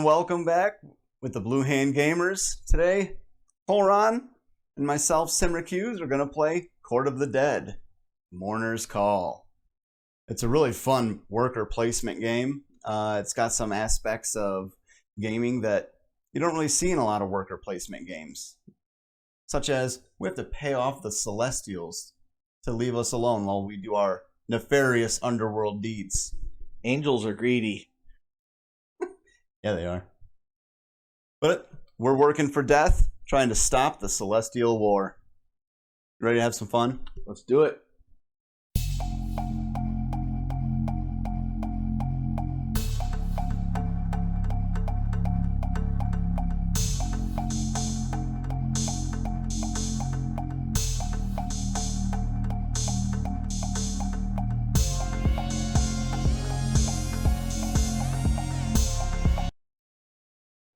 and welcome back with the Blue Hand Gamers. Today, Horon and myself, Syracuse, are going to play Court of the Dead, Mourner's Call. It's a really fun worker placement game. It's got some aspects of gaming that you don't really see in a lot of worker placement games, such as we have to pay off the Celestials to leave us alone while we do our nefarious underworld deeds. Angels are greedy. Yeah, they are. But we're working for death, trying to stop the Celestial War. Ready to have some fun? Let's do it.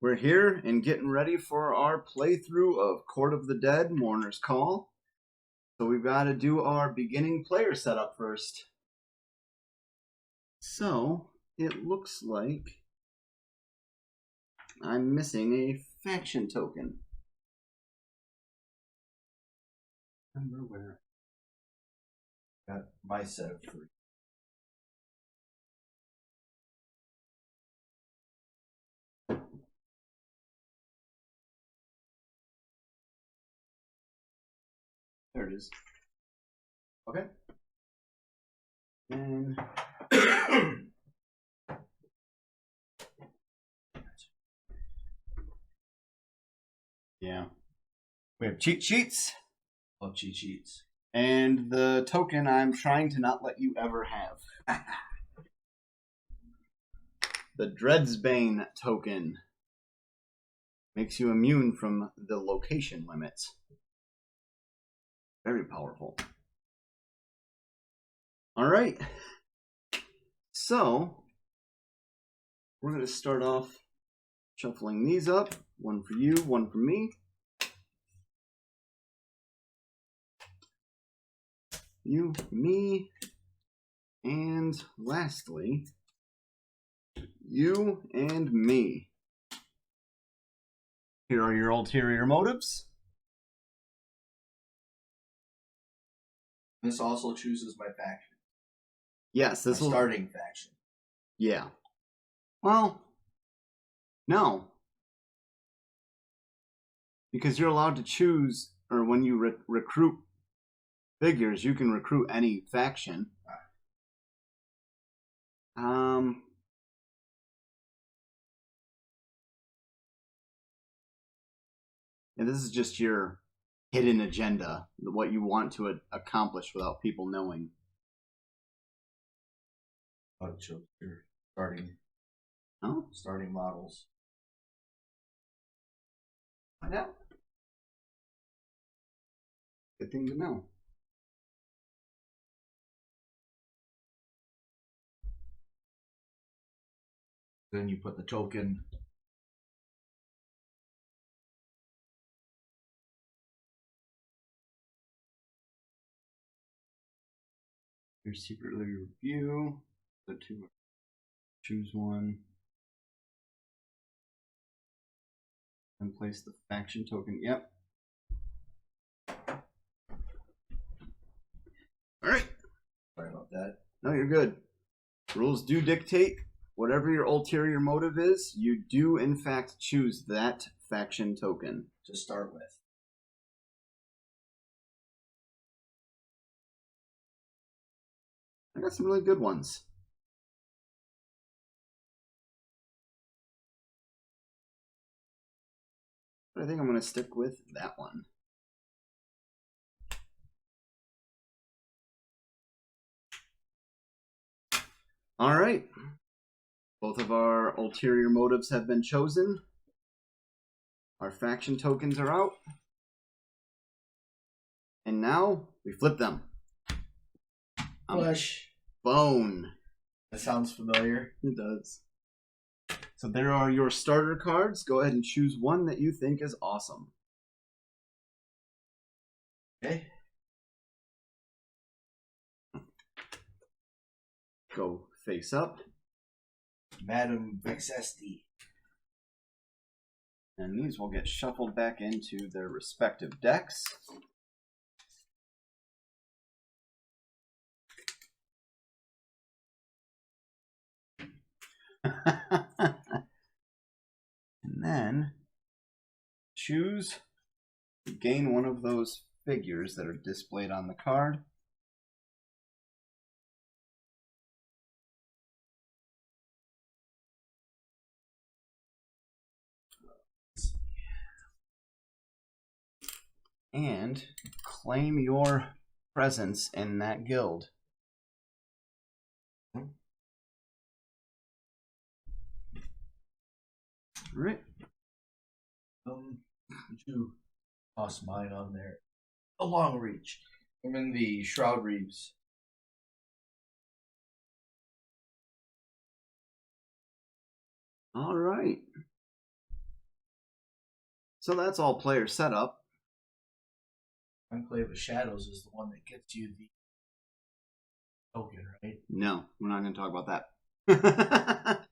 We're here and getting ready for our playthrough of Court of the Dead, Mourner's Call. So we've got to do our beginning player setup first. So it looks like I'm missing a faction token. Remember where? Got my set of 3. There it is. Okay. And yeah, we have cheat sheets. Love cheat sheets. And the token I'm trying to not let you ever have. The Dreadsbane token makes you immune from the location limits. Very powerful. All right. So we're going to start off shuffling these up. One for you, one for me. You, me, and lastly, you and me. Here are your ulterior motives. This also chooses my faction. Yes, this my will... starting faction. Yeah. Well, no. Because you're allowed to choose, or when you recruit figures, you can recruit any faction. And this is just your hidden agenda, what you want to accomplish without people knowing. Oh, it shows your starting models. Find out. Good thing to know. Then you put the token. Your secretly review. The two. Choose one. And place the faction token. Yep. Alright. Sorry about that. No, you're good. Rules do dictate whatever your ulterior motive is, you do in fact choose that faction token. To start with. I got some really good ones. But I think I'm going to stick with that one. All right. Both of our ulterior motives have been chosen. Our faction tokens are out. And now we flip them. Flesh. Bone. That sounds familiar. It does. So there are your starter cards. Go ahead and choose one that you think is awesome. Okay. Go face up. Madam Vexesti. And these will get shuffled back into their respective decks. And then choose to gain one of those figures that are displayed on the card. And claim your presence in that guild. Right. Would you toss mine on there? A long reach. I'm in the Shroud Reeves. All right. So that's all player setup. Enclave of Shadows is the one that gets you the token, right? No, we're not going to talk about that.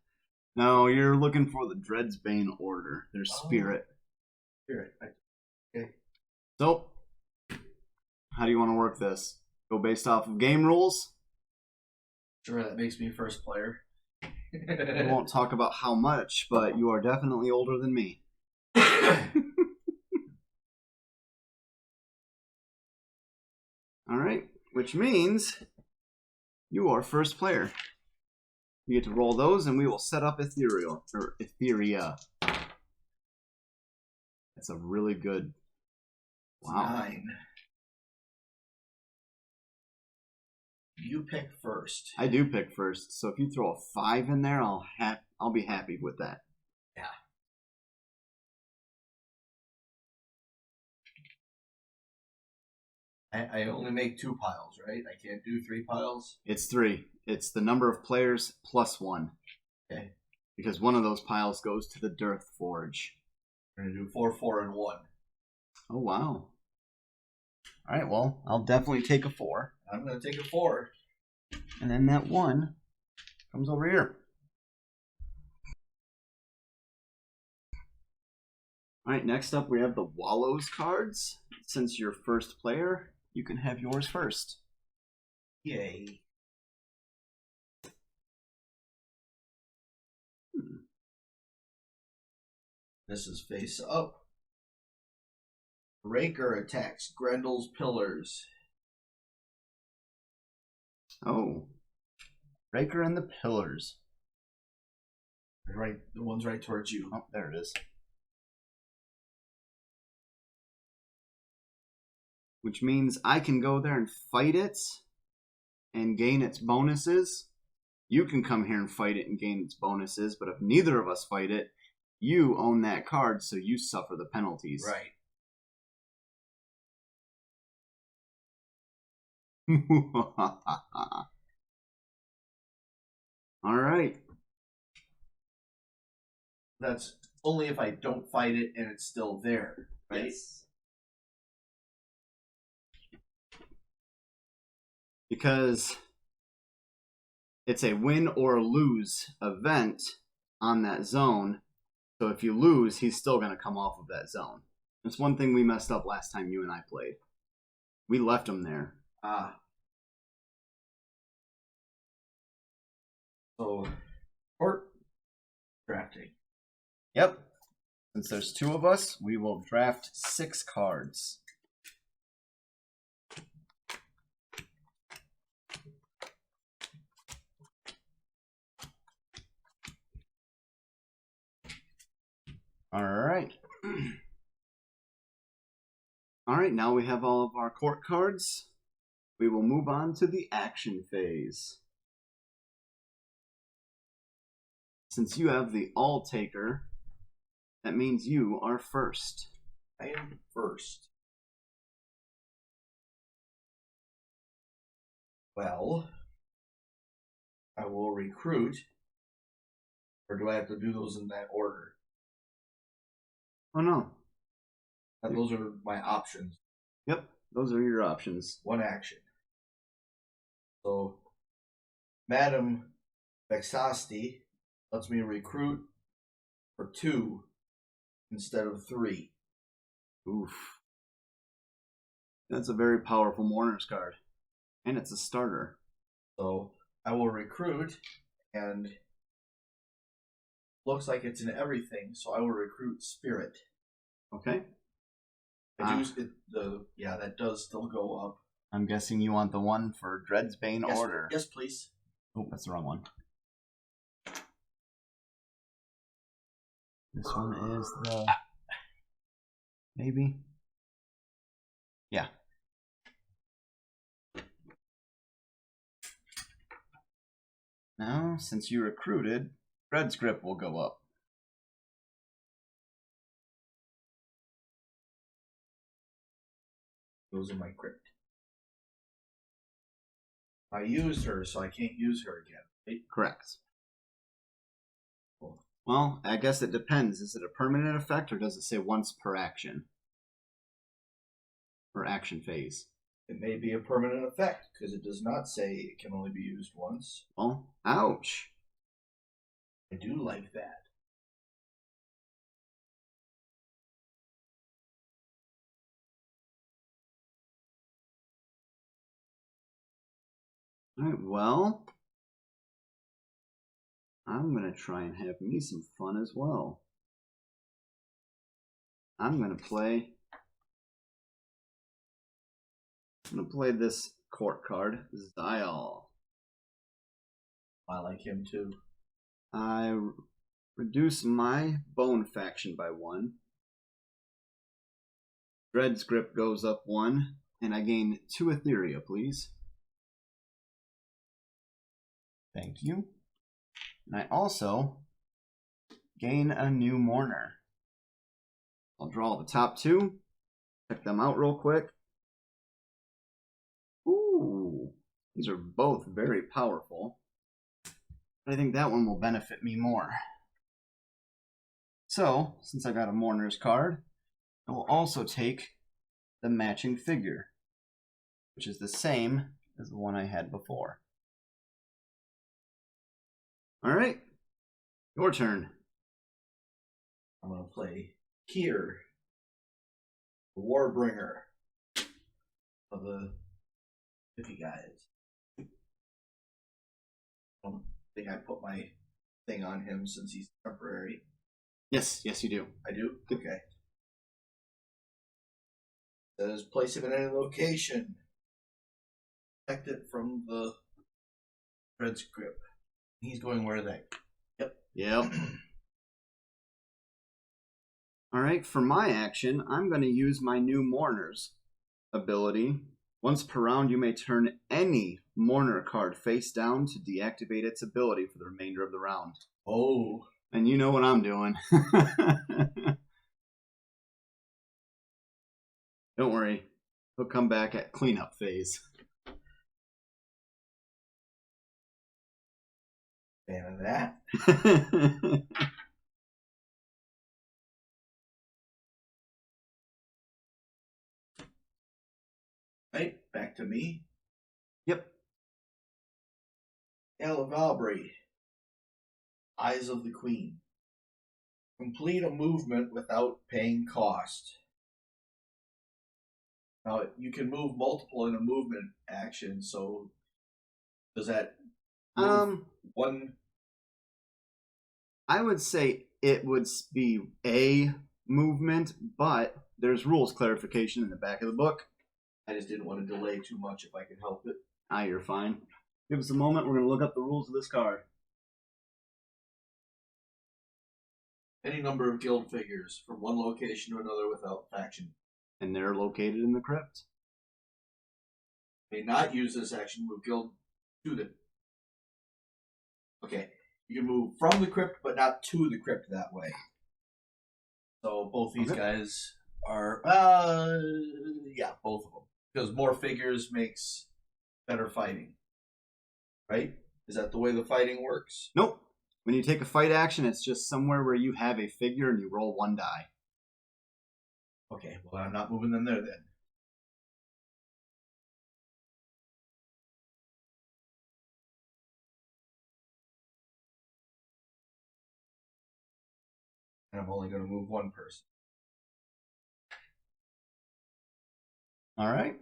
No, you're looking for the Dreadsbane Order, their spirit. Spirit. Okay. So, how do you want to work this? Go based off of game rules? Sure, that makes me first player. We won't talk about how much, but you are definitely older than me. All right, which means you are first player. You get to roll those, and we will set up Etheria. That's a really good. Wow. 9. You pick first. I do pick first, so if you throw a 5 in there, I'll be happy with that. Yeah. I only make 2 piles, right? I can't do 3 piles. It's 3. It's the number of players plus 1. Okay. Because one of those piles goes to the Dearth Forge. We're gonna do 4, 4, and 1. Oh wow. All right, well, I'll definitely take a 4. I'm gonna take a 4. And then that 1 comes over here. All right, next up we have the Wallows cards. Since you're first player, you can have yours first. Yay. This is face up. Raker attacks Grendel's pillars. Oh. Raker and the Pillars. Right, the one's right towards you. Oh, there it is. Which means I can go there and fight it and gain its bonuses. You can come here and fight it and gain its bonuses, but if neither of us fight it, you own that card, so you suffer the penalties. Right. All right. That's only if I don't fight it and it's still there, right? Yes. Because it's a win or lose event on that zone. So if you lose, he's still going to come off of that zone. That's one thing we messed up last time you and I played. We left him there. So, court drafting. Yep. Since there's 2 of us, we will draft 6 cards. All right. All right, now we have all of our court cards. We will move on to the action phase. Since you have the All Taker, that means you are first. I am first. Well, I will recruit. Or do I have to do those in that order? Oh, no. Those are my options. Yep, those are your options. 1 action. So, Madam Vexasti lets me recruit for 2 instead of 3. Oof. That's a very powerful Mourner's card. And it's a starter. So I will recruit, and looks like it's in everything, so I will recruit Spirit. Okay. That does still go up. I'm guessing you want the one for Dread's Bane Yes, Order. yes, please. Oh, that's the wrong one. This one is the... Maybe? Yeah. Now, since you recruited, Dread's Grip will go up. Those are my crypt. I used her, so I can't use her again. Right? Correct. Cool. Well, I guess it depends. Is it a permanent effect, or does it say once per action? Or action phase? It may be a permanent effect, because it does not say it can only be used once. Well, ouch. I do like that. Alright, well, I'm going to try and have me some fun as well. I'm going to play this court card, Zial. I like him too. I reduce my Bone faction by 1. Dread's Grip goes up 1, and I gain 2 Etheria, please. Thank you. And I also gain a new Mourner. I'll draw the top 2. Check them out real quick. Ooh, these are both very powerful. But I think that one will benefit me more. So, since I got a Mourner's card, I will also take the matching figure, which is the same as the one I had before. Alright, your turn. I'm going to play Kier, the Warbringer of the 50 guys. I don't think I put my thing on him since he's temporary. Yes, you do. I do? Okay. It says place him in any location. Protect it from the Dread's Grip. He's going where they? Yep. Alright, for my action, I'm going to use my new Mourner's ability. Once per round, you may turn any Mourner card face down to deactivate its ability for the remainder of the round. Oh. And you know what I'm doing. Don't worry. He'll come back at cleanup phase. Fan of that. Right, back to me. Yep. Alavalbri, Eyes of the Queen. Complete a movement without paying cost. Now, you can move multiple in a movement action, so does that move one? I would say it would be a movement, but there's rules clarification in the back of the book. I just didn't want to delay too much if I could help it. Ah, you're fine. Give us a moment. We're going to look up the rules of this card. Any number of guild figures from one location to another without faction. And they're located in the crypt. May not use this action, move guild to the... Okay, you can move from the crypt, but not to the crypt that way. So both these guys are... yeah, both of them. Because more figures makes better fighting. Right? Is that the way the fighting works? Nope. When you take a fight action, it's just somewhere where you have a figure and you roll 1 die. Okay, well, I'm not moving them there then. And I'm only going to move one person. All right.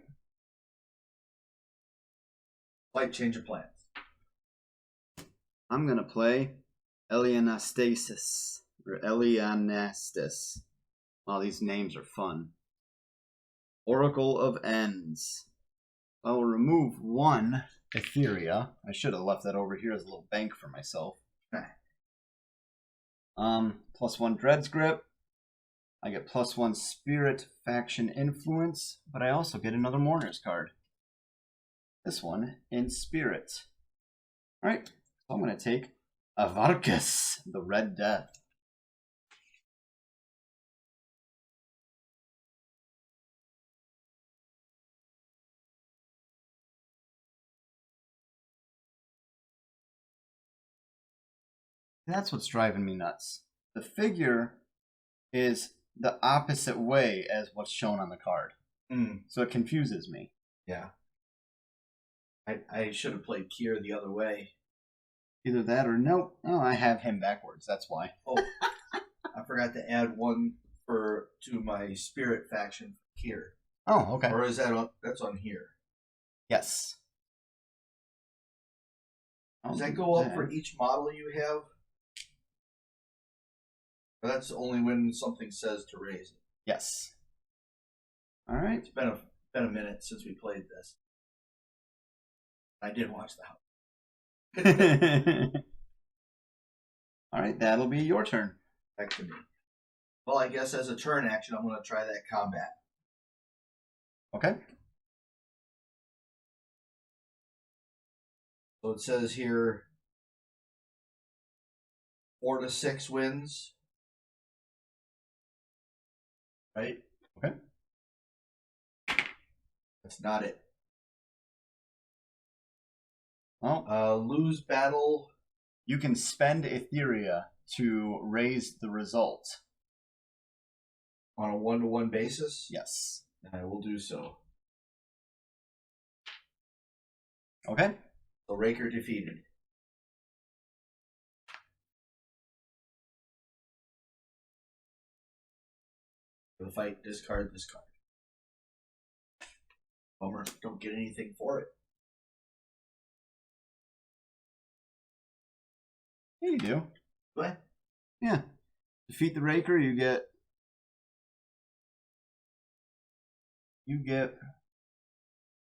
Slight change of plans. I'm going to play Elianastasis, or Elianastis. Wow, these names are fun. Oracle of Ends. I will remove one Etheria. I should have left that over here as a little bank for myself. +1 Dread's Grip. I get +1 Spirit Faction Influence, but I also get another Mourner's card. This one in Spirit. Alright, so I'm going to take Avarkas, the Red Death. That's what's driving me nuts. The figure is the opposite way as what's shown on the card. So it confuses me. Yeah. I should have played Kier the other way. Either that or nope. Oh, I have him backwards. That's why. Oh, I forgot to add one to my Spirit faction for Kier. Oh, okay. Or is that that's on here? Yes. Does that go up for each model you have? Or that's only when something says to raise it. Yes. All right. It's been a minute since we played this. I did watch the house. All right, that'll be your turn. Back to me. Well, I guess as a turn action, I'm going to try that combat. Okay. So it says here 4 to 6 wins. Right? Okay. That's not it. Well, lose battle. You can spend Etheria to raise the result. On a 1-to-1 basis? Yes. I will do so. Okay. So Raker defeated. For the fight, discard this card. Bummer, don't get anything for it. Yeah, you do. What? Yeah. Defeat the Raker, you get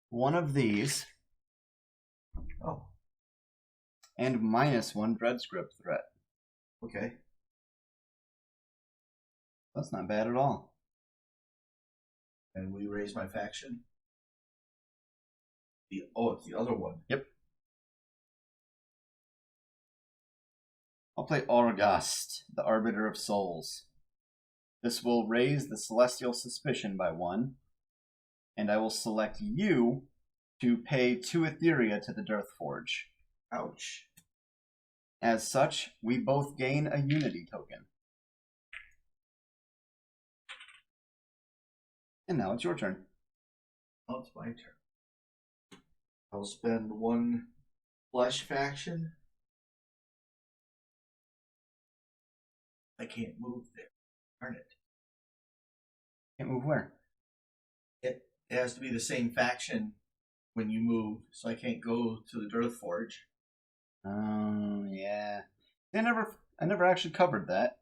one of these. Oh. And -1 Dread Script threat. Okay. That's not bad at all. And we raise my faction. It's the other one. Yep. I'll play August, the Arbiter of Souls. This will raise the Celestial Suspicion by 1, and I will select you to pay 2 Etheria to the Deathforge. Ouch. As such, we both gain a Unity token. And now it's your turn. Oh, it's my turn. I'll spend 1 flesh faction. I can't move there. Darn it. Can't move where? It has to be the same faction when you move, so I can't go to the Deathforge. Oh, yeah. I never actually covered that.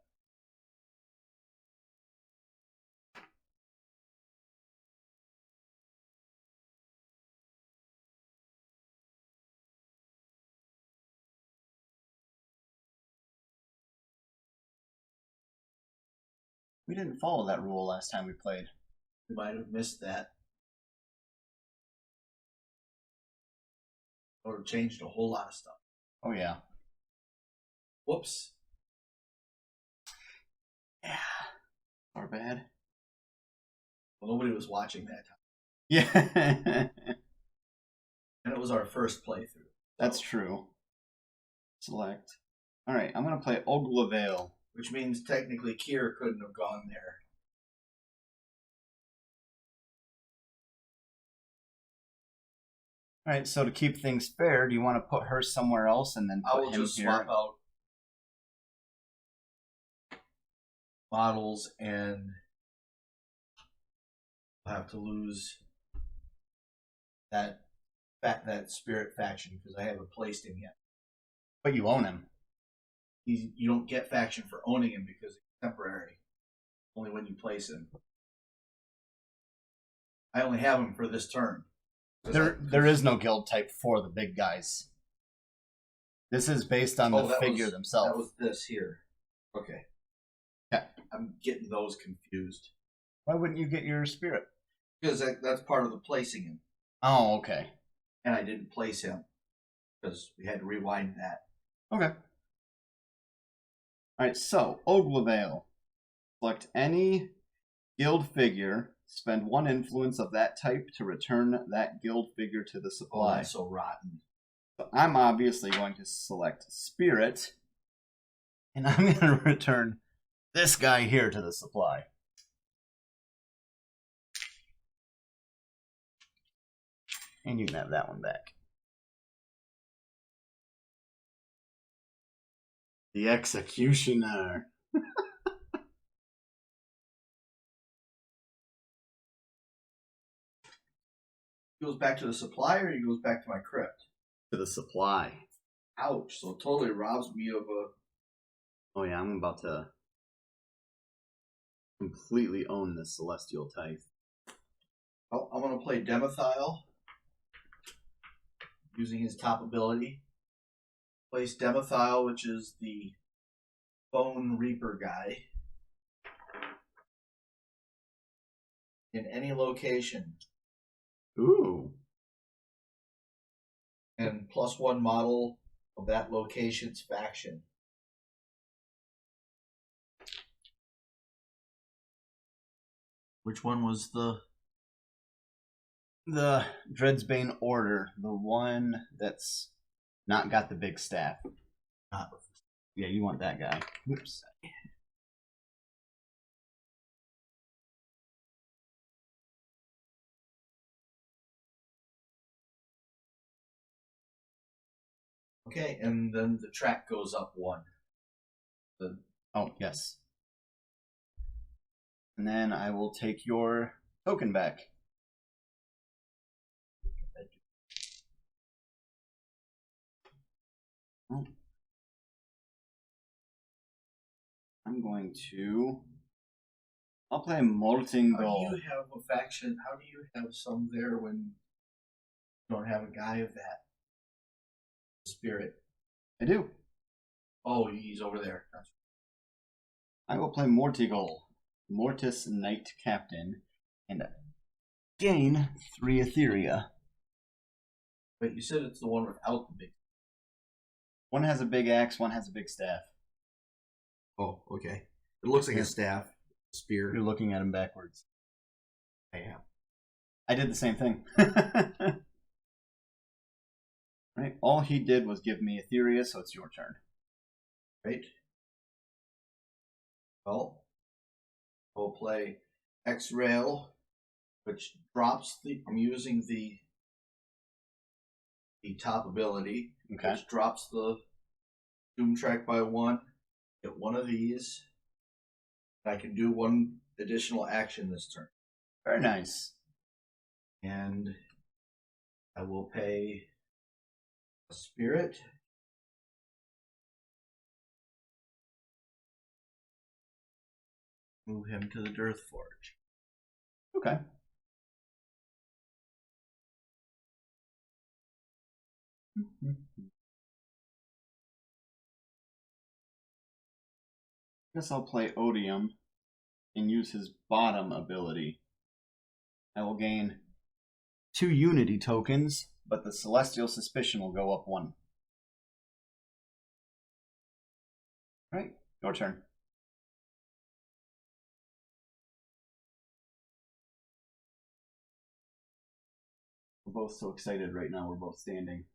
We didn't follow that rule last time we played. We might have missed that. Or changed a whole lot of stuff. Oh, yeah. Whoops. Yeah. Or bad. Well, nobody was watching that time. Yeah. And it was our first playthrough. That's true. Select. Alright, I'm going to play Oglavale. Which means technically Kier couldn't have gone there. Alright, so to keep things fair, do you want to put her somewhere else and then put him here? I will just swap out. models, and I'll have to lose that spirit faction because I haven't placed him yet. But you own him. You don't get faction for owning him because it's temporary. Only when you place him. I only have him for this turn. There is no guild type for the big guys. This is based on the figure themselves. That was this here. Okay. Yeah. I'm getting those confused. Why wouldn't you get your spirit? Because that's part of the placing him. Oh, okay. And I didn't place him because we had to rewind that. Okay. Alright, so, Oglavale. Select any guild figure, spend 1 influence of that type to return that guild figure to the supply. Oh, that's so rotten. So I'm obviously going to select Spirit, and I'm going to return this guy here to the supply. And you can have that one back. The Executioner. He goes back to the supply or he goes back to my crypt? To the supply. Ouch. So it totally robs me of a... Oh yeah, I'm about to completely own this Celestial Tithe. Oh, I'm going to play Demethyl. Using his top ability. Place Demethyl, which is the Bone Reaper guy. In any location. Ooh. And +1 model of that location's faction. Which one was the Dreadsbane Order, the one that's not got the big staff? Yeah, you want that guy. Oops. Okay, and then the track goes up 1. Oh, yes. And then I will take your token back. I'm going to... I'll play Molten Gold. How do you have a faction? How do you have some there when you don't have a guy of that spirit? I do. Oh, he's over there. I will play Mortigol, Mortis Knight Captain, and gain 3 Etheria. Wait, you said it's the one without the big... One has a big axe, one has a big staff. Oh, okay. It looks like a staff. Spear. You're looking at him backwards. I am. I did the same thing. Right. All he did was give me Etheria, so it's your turn. Right. Well, we'll play X-Rail, which drops the... I'm using the top ability, Okay. which drops the Doom Track by 1. Get one of these. I can do 1 additional action this turn. Very nice. And I will pay a spirit. Move him to the Dearth Forge. Okay. Guess I'll play Odium and use his bottom ability. I will gain 2 Unity tokens, but the Celestial Suspicion will go up 1. Right, your turn. We're both so excited right now, we're both standing.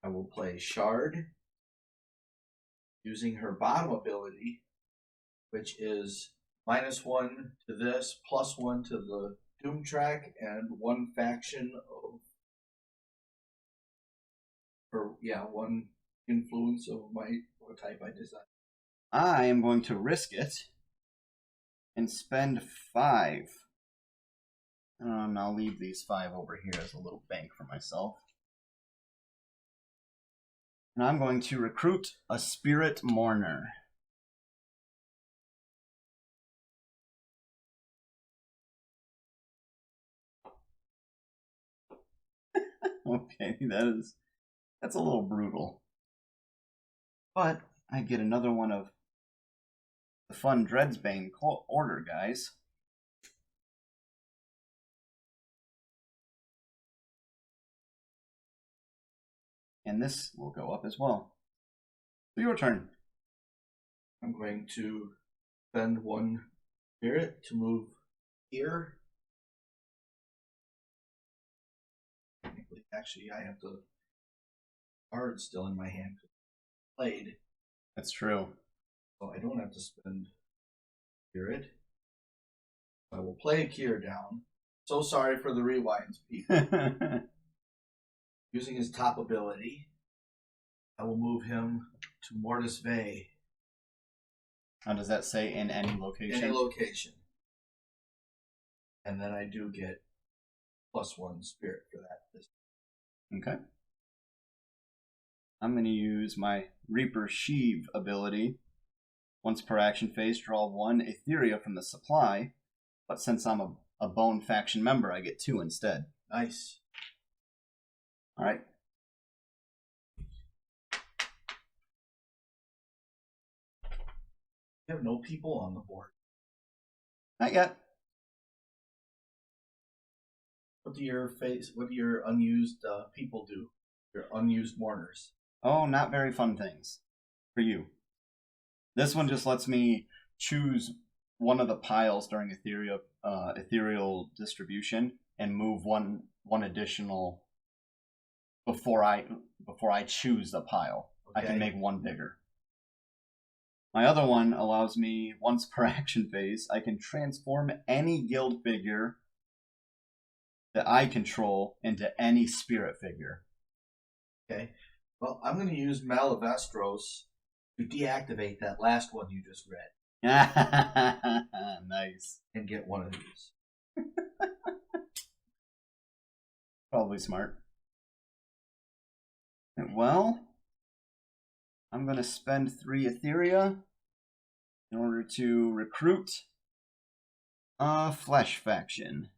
I will play Shard, using her bottom ability, which is -1 to this, +1 to the Doom track, and 1 faction of, or yeah, 1 influence of what type I decide. I am going to risk it and spend 5. And I'll leave these 5 over here as a little bank for myself. And I'm going to recruit a Spirit Mourner. Okay, that's a little brutal. But I get another one of the fun Dreadsbane order, guys. And this will go up as well. So your turn. I'm going to spend 1 spirit to move here. Actually, I have the card still in my hand. Played. That's true. So I don't have to spend spirit. I will play Akir down. So sorry for the rewinds, people. Using his top ability, I will move him to Mortis Bay. How does that say in any location? Any location. And then I do get +1 spirit for that. Okay. I'm going to use my Reaper Sheave ability. Once per action phase, draw 1 Etheria from the supply. But since I'm a Bone faction member, I get 2 instead. Nice. Alright. You have no people on the board. Not yet. What do your unused people do? Your unused mourners. Oh, not very fun things. For you. This one just lets me choose one of the piles during ethereal distribution and move one additional before I choose the pile. Okay. I can make 1 bigger. My other one allows me, once per action phase, I can transform any guild figure that I control into any spirit figure. Okay. Well, I'm going to use Malavestros to deactivate that last one you just read. Nice. And get 1 of these. Probably smart. Well, I'm going to spend 3 Etheria in order to recruit a Flesh faction.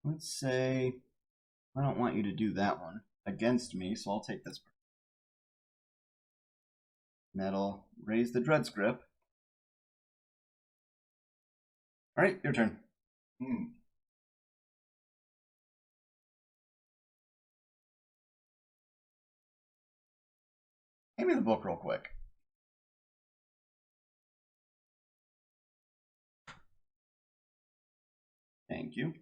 Let's say I don't want you to do that one against me, so I'll take this. And that'll raise the Dread's Grip. Alright, your turn. Hand me the book real quick. Thank you.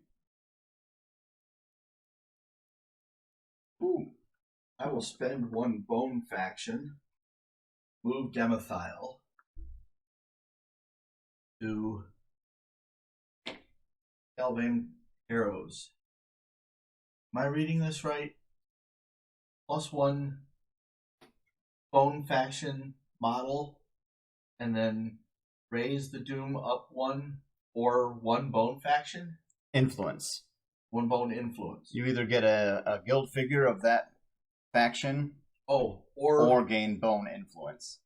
Ooh. I will spend 1 Bone faction, move Demethyl to Elvane Arrows. Am I reading this right? +1 Bone faction model, and then raise the Doom up 1 or 1 Bone faction? Influence. 1 Bone influence. You either get a guild figure of that faction, or gain Bone influence.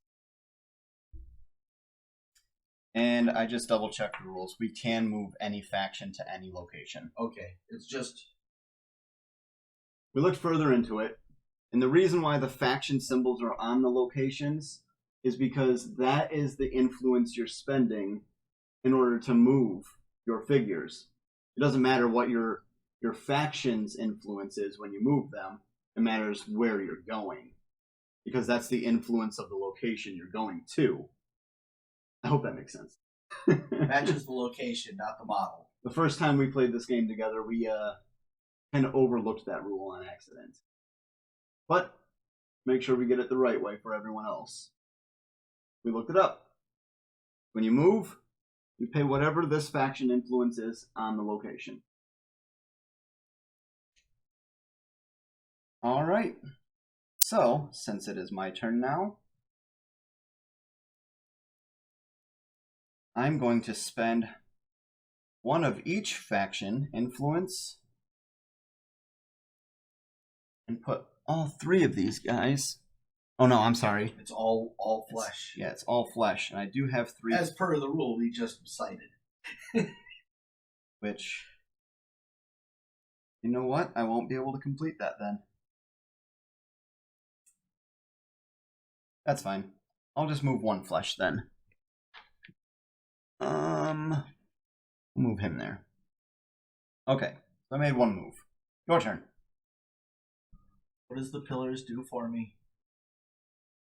And I just double checked the rules. We can move any faction to any location. Okay, it's just... We looked further into it, and the reason why the faction symbols are on the locations is because that is the influence you're spending in order to move your figures. It doesn't matter what your faction's influence is when you move them. It matters where you're going, because that's the influence of the location you're going to. I hope that makes sense. Matches the location, not the model. The first time we played this game together, we kind of overlooked that rule on accident. But make sure we get it the right way for everyone else. We looked it up. When you move, you pay whatever this faction influence is on the location. All right. So, since it is my turn now, I'm going to spend one of each faction influence and put all 3 of these guys. Oh no, I'm sorry. It's all flesh. Yeah, it's all flesh, and I do have 3. As per the rule we just cited. Which, you know what? I won't be able to complete that then. That's fine. I'll just move 1 flesh then. Move him there. Okay, so I made 1 move. Your turn. What does the pillars do for me?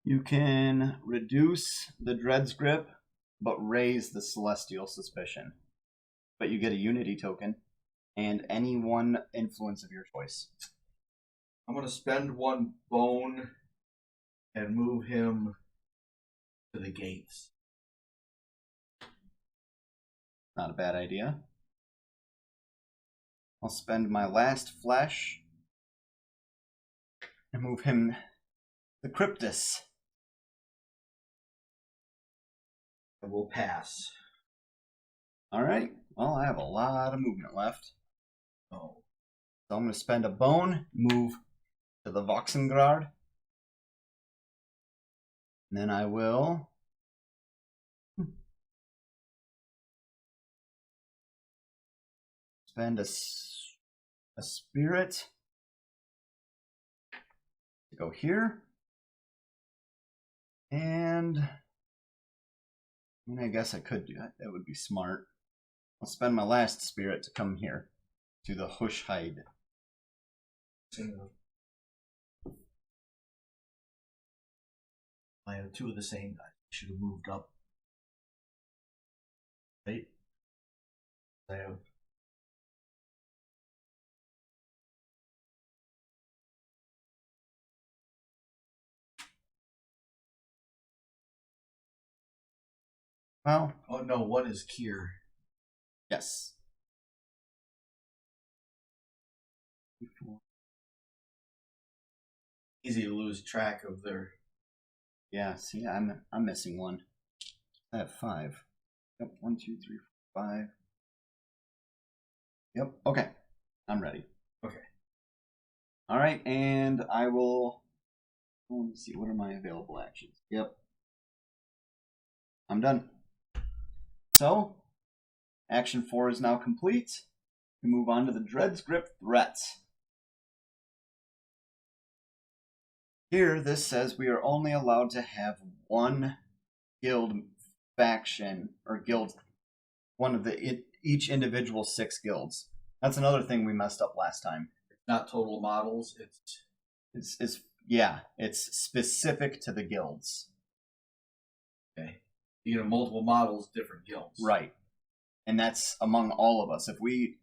You can reduce the Dread's grip, but raise the Celestial Suspicion. But you get a Unity token, and any 1 influence of your choice. I'm going to spend 1 bone and move him to the gates. Not a bad idea. I'll spend my last flesh and move him to Cryptus. I will pass. Alright, well, I have a lot of movement left. Oh. So I'm going to spend a bone, move to the Voxengrad. And then I will spend a spirit to go here. And I mean, I guess I could do that. That would be smart. I'll spend my last spirit to come here to the Hushhide. I have 2 of the same guy. Should have moved up. Right? I have. Well, Oh no, 1 is Kier. yes. Easy to lose track of their. Yeah, see, I'm missing 1. I have 5. Yep, 1, 2, 3, 4, 5. Yep, okay. I'm ready. Okay. Alright, and I will... Let me see, what are my available actions? Yep. I'm done. So, action 4 is now complete. We move on to the Dread's Grip threats. Here, this says we are only allowed to have 1 guild faction, or guild, one of the each individual 6 guilds. That's another thing we messed up last time. It's not total models. It's yeah, it's specific to the guilds. Okay. You know, multiple models, different guilds. Right. And that's among all of us. If we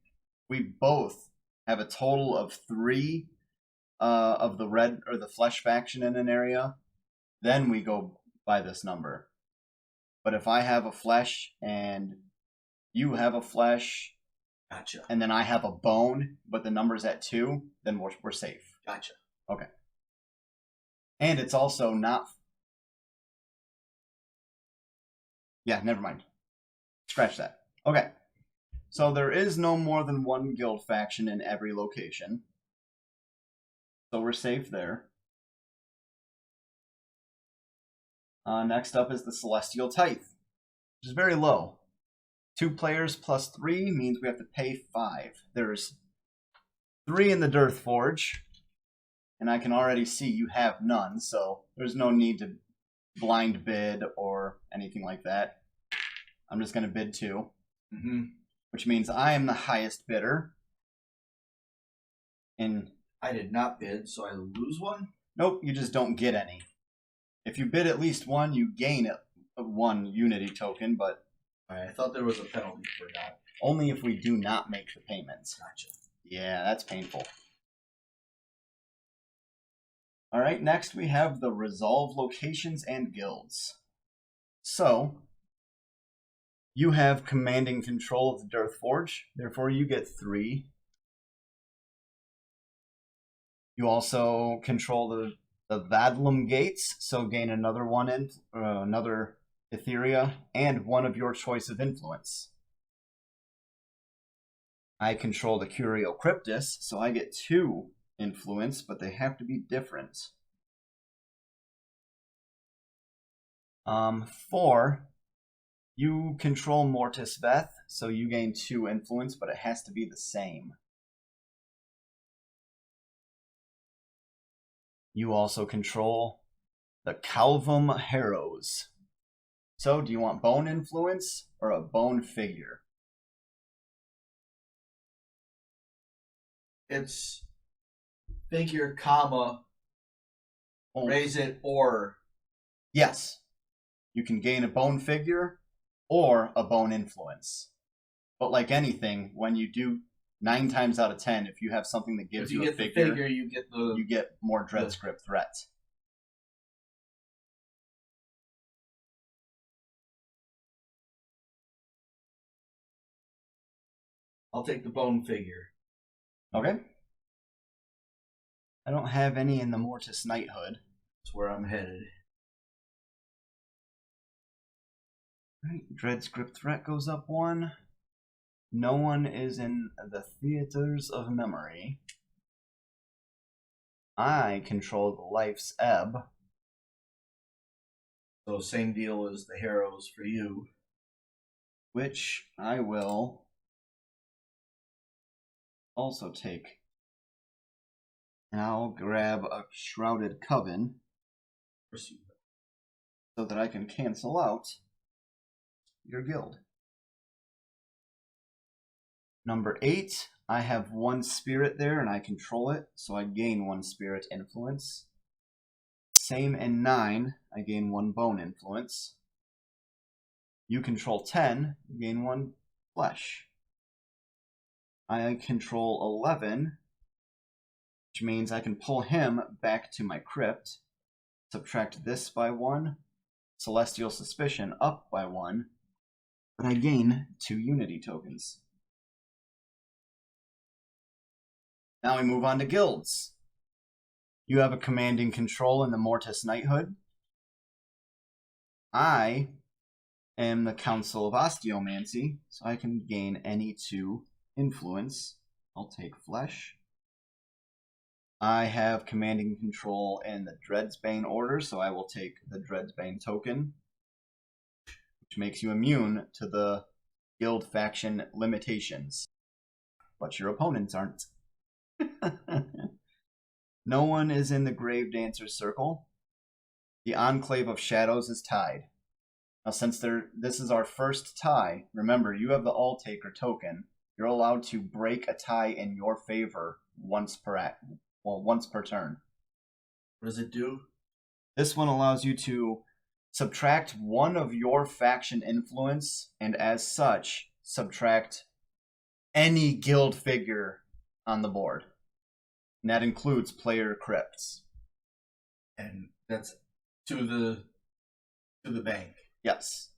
both have a total of 3 of the red or the flesh faction in an area, then we go by this number. But if I have a flesh and you have a flesh, gotcha, and then I have a bone, but the number's at 2, then we're safe. Gotcha. Okay. And it's also not... Yeah, never mind. Scratch that. Okay. So there is no more than 1 guild faction in every location. So we're safe there. Next up is the Celestial Tithe, which is very low. 2 players plus 3 means we have to pay 5. There's 3 in the Dearth Forge, and I can already see you have none, so there's no need to blind bid or anything like that. I'm just going to bid 2, which means I am the highest bidder. And I did not bid, so I lose 1? Nope, you just don't get any. If you bid at least 1, you gain 1 Unity token, but... I thought there was a penalty for that. Only if we do not make the payments. Gotcha. Yeah, that's painful. Alright, next we have the Resolve Locations and Guilds. So, You have commanding control of the Death Forge, therefore you get 3. You also control the Vadlum Gates, so gain another one in another Etheria and one of your choice of influence. I control the Curio Cryptus, so I get 2 influence, but they have to be different. 4. You control Mortis Veth, so you gain 2 influence, but it has to be the same. You also control the Calvum Harrows. So, do you want bone influence or a bone figure? It's figure, comma, raise it, or... Yes. You can gain a bone figure or a bone influence. But like anything, when you do 9 times out of 10, if you have something that gives you a figure, you get more Dread Script threat. I'll take the bone figure. Okay. I don't have any in the Mortis Knighthood. That's where I'm headed. Right, Dread Script threat goes up 1. No one is in the Theaters of Memory. I control the Life's Ebb. So same deal as the Harrows for you. Which I will also take. And I'll grab a Shrouded Coven so that I can cancel out your guild. Number 8, I have 1 spirit there and I control it, so I gain 1 spirit influence. Same in 9, I gain 1 bone influence. You control 10, you gain 1 flesh. I control 11, which means I can pull him back to my crypt, subtract this by 1, Celestial Suspicion up by 1, but I gain 2 Unity tokens. Now we move on to guilds. You have a commanding control in the Mortis Knighthood. I am the Council of Osteomancy, so I can gain any 2 influence. I'll take flesh. I have commanding control in the Dreadsbane Order, so I will take the Dreadsbane token, which makes you immune to the guild faction limitations. But your opponents aren't. No one is in the Grave Dancer's circle. The Enclave of Shadows is tied. Now, since this is our first tie, remember, you have the All-Taker token. You're allowed to break a tie in your favor once per turn. What does it do? This one allows you to subtract 1 of your faction influence, and as such, subtract any guild figure on the board. And that includes player crypts. And that's to the bank. Yes.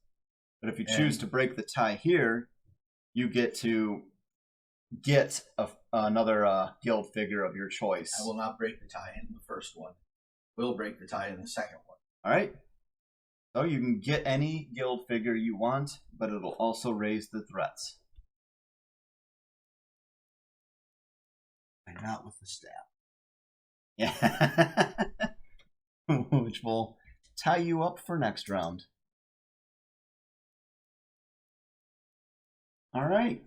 But if you choose to break the tie here, you get to get another guild figure of your choice. I will not break the tie in the first one. We'll break the tie in the second one. Alright. So you can get any guild figure you want, but it'll also raise the threats. And not with the staff. Yeah. Which will tie you up for next round. Alright.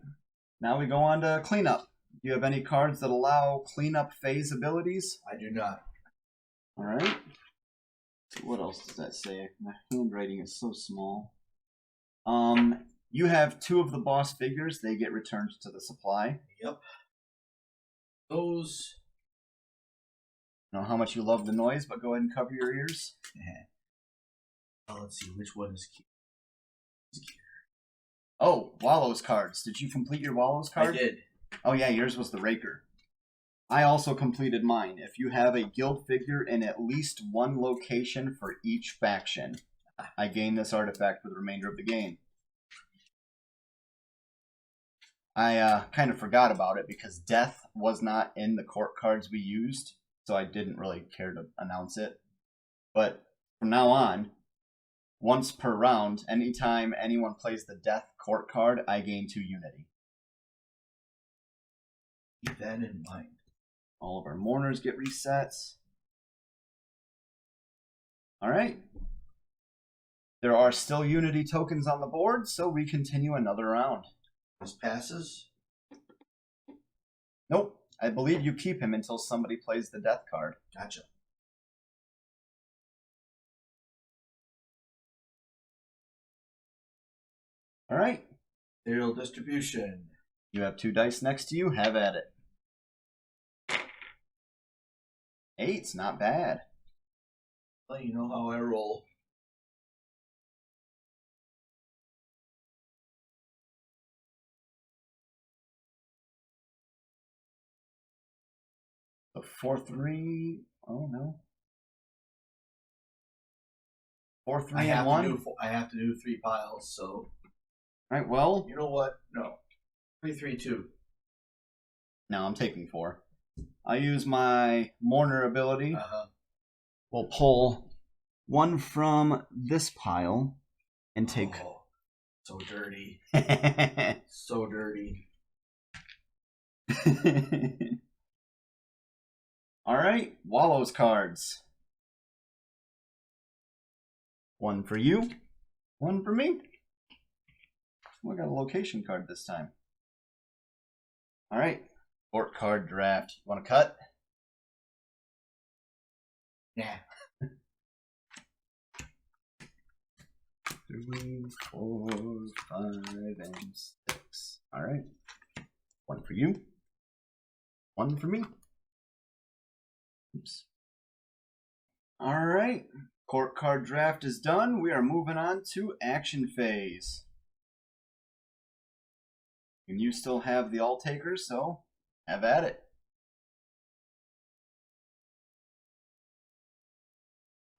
Now we go on to cleanup. Do you have any cards that allow cleanup phase abilities? I do not. Alright. What else does that say? My handwriting is so small. You have 2 of the boss figures. They get returned to the supply. Yep. Those... I don't know how much you love the noise, but go ahead and cover your ears. Oh, let's see, which one is cute? Oh, Wallows cards. Did you complete your Wallows card? I did. Oh yeah, yours was the Raker. I also completed mine. If you have a guild figure in at least 1 location for each faction, I gain this artifact for the remainder of the game. I kind of forgot about it because death was not in the court cards we used, so I didn't really care to announce it. But from now on, once per round, anytime anyone plays the death court card, I gain 2 unity. Keep that in mind. All of our mourners get resets. All right. There are still unity tokens on the board, so we continue another round. This passes? Nope. I believe you keep him until somebody plays the death card. Gotcha. All right. Serial distribution. You have 2 dice next to you. Have at it. 8's not bad. Well, you know how I roll. So 4-3. Oh no. 4-3 and 1. I have to do 3 piles. So. All right. Well, You know what? No. 3-3-2. no, I'm taking 4. I use my Mourner ability. We'll pull 1 from this pile and take. Oh, so dirty. So dirty. All right, Wallow's cards. 1 for you, 1 for me. We got a location card this time. All right, court card draft. Want to cut? Yeah. 3, 4, 5, and 6. All right, 1 for you, 1 for me. Oops. All right, court card draft is done. We are moving on to action phase. And you still have the all takers, so have at it.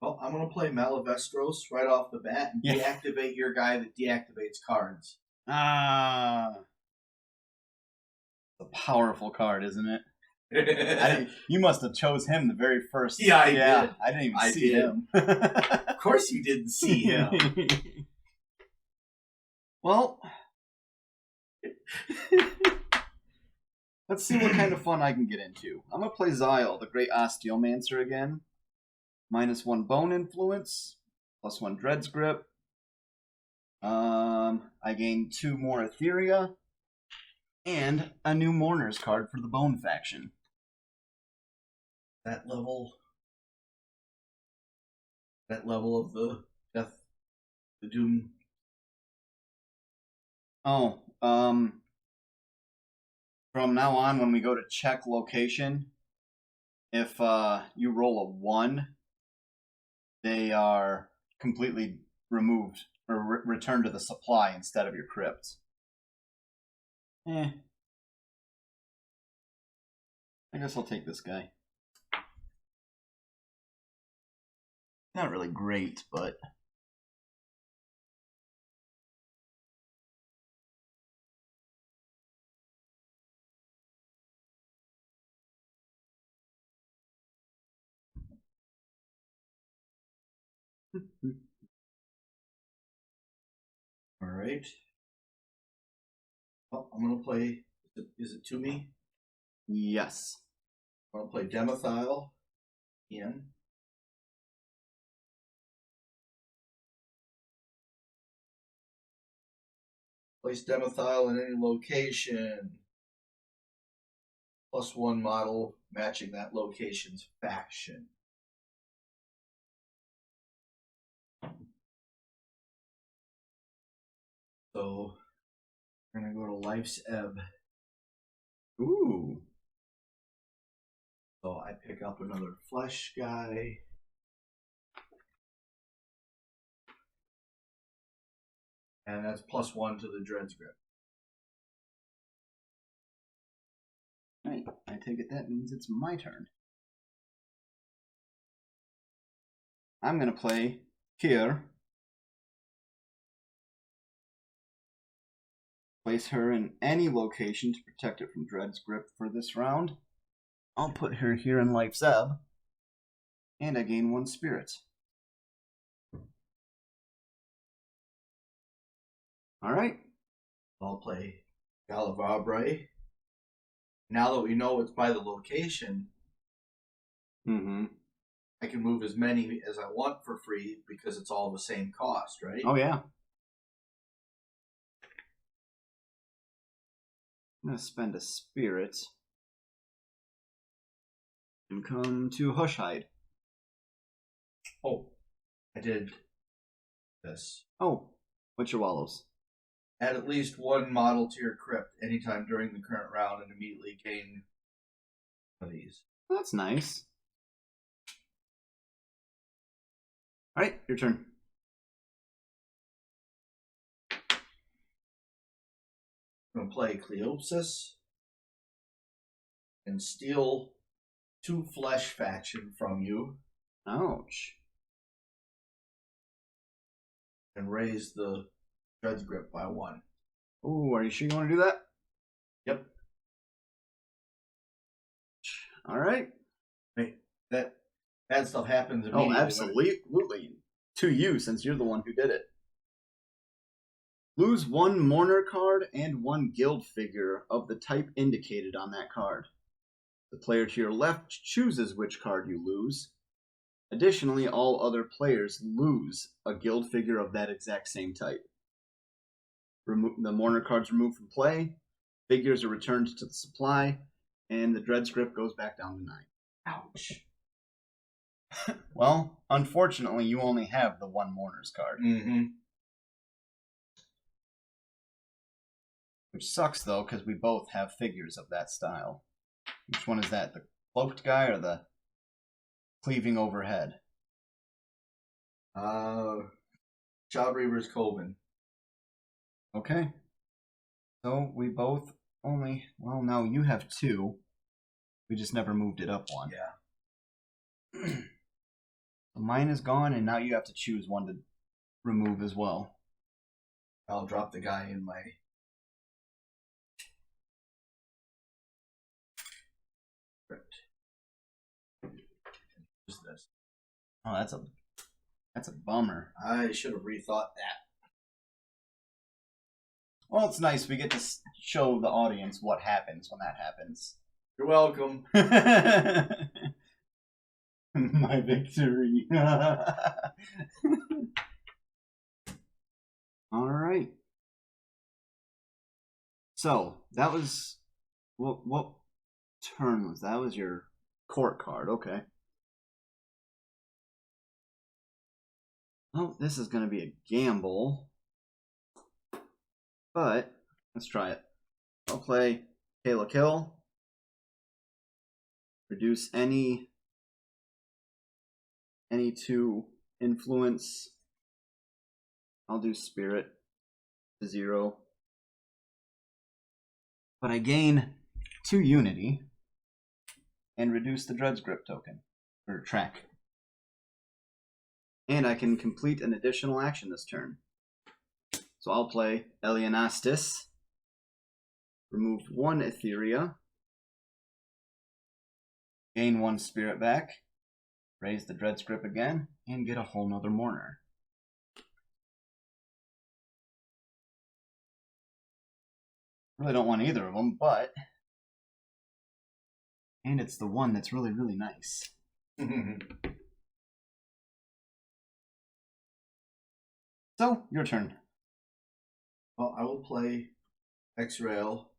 Well, I'm going to play Malavestros right off the bat and deactivate your guy that deactivates cards. Ah. A powerful card, isn't it? You must have chose him the very first. Yeah, I did. I didn't even see him. Of course you didn't see him. Well, let's see what kind of fun I can get into. I'm going to play Zyle, the Great Osteomancer again. -1 bone influence, +1 dreads grip. I gain 2 more Etheria, and a new Mourners card for the Bone faction. That level of the death, the doom. Oh, from now on, when we go to check location, if you roll a 1, they are completely removed or returned to the supply instead of your crypt. I guess I'll take this guy. Not really great, but... All right. Well, I'm going to play. Is it to me? Yes. I'm going to play Demethyl in. Place Demethyl in any location. +1 model matching that location's faction. So we're going to go to Life's Ebb. Ooh. So I pick up another flesh guy. And that's +1 to the Dreads grip. Right. I take it that means it's my turn. I'm going to play here. Place her in any location to protect it from Dread's grip for this round. I'll put her here in Life's Ebb. And I gain 1 spirit. Alright. I'll play Galavabre. Now that we know it's by the location, I can move as many as I want for free because it's all the same cost, right? Oh, yeah. I'm going to spend a spirit and come to Hushhide. Oh, I did this. Oh, what's your wallows? Add at least 1 model to your crypt anytime during the current round and immediately gain one of these. That's nice. Alright, your turn. I'm going to play Cleopsis and steal 2 flesh faction from you Ouch. and raise the Dread's grip by 1. Oh, are you sure you want to do that? Yep. Alright. Wait, that bad stuff happens Oh, immediately. absolutely. To you, since you're the one who did it. Lose 1 Mourner card and 1 guild figure of the type indicated on that card. The player to your left chooses which card you lose. Additionally, all other players lose a guild figure of that exact same type. The Mourner cards removed from play, figures are returned to the supply, and the Dread's grip goes back down to 9. Ouch. Well, unfortunately, you only have the 1 Mourner's card. Which sucks, though, because we both have figures of that style. Which one is that? The cloaked guy or the cleaving overhead? Child Reaver's Coven. Okay. So we both only... Well, no, you have 2. We just never moved it up 1. Yeah. Mine is gone, and now you have to choose 1 to remove as well. I'll drop the guy in my... crypt. Who's this? Oh, that's a bummer. I should have rethought that. Well, it's nice we get to show the audience what happens when that happens. You're welcome. My victory. All right. So that was what turn was that? Was your court card? Okay. Well, this is going to be a gamble, but let's try it. I'll play Kayla Kill. Reduce any to influence. I'll do spirit to 0. But I gain 2 unity and reduce the Dread's grip token, or track. And I can complete an additional action this turn. So I'll play Elianastis, remove 1 Etheria, gain 1 spirit back, raise the Dread's grip again, and get a whole nother Mourner. Really don't want either of them, but... And it's the one that's really, really nice. So, your turn. Well, I will play X-Rail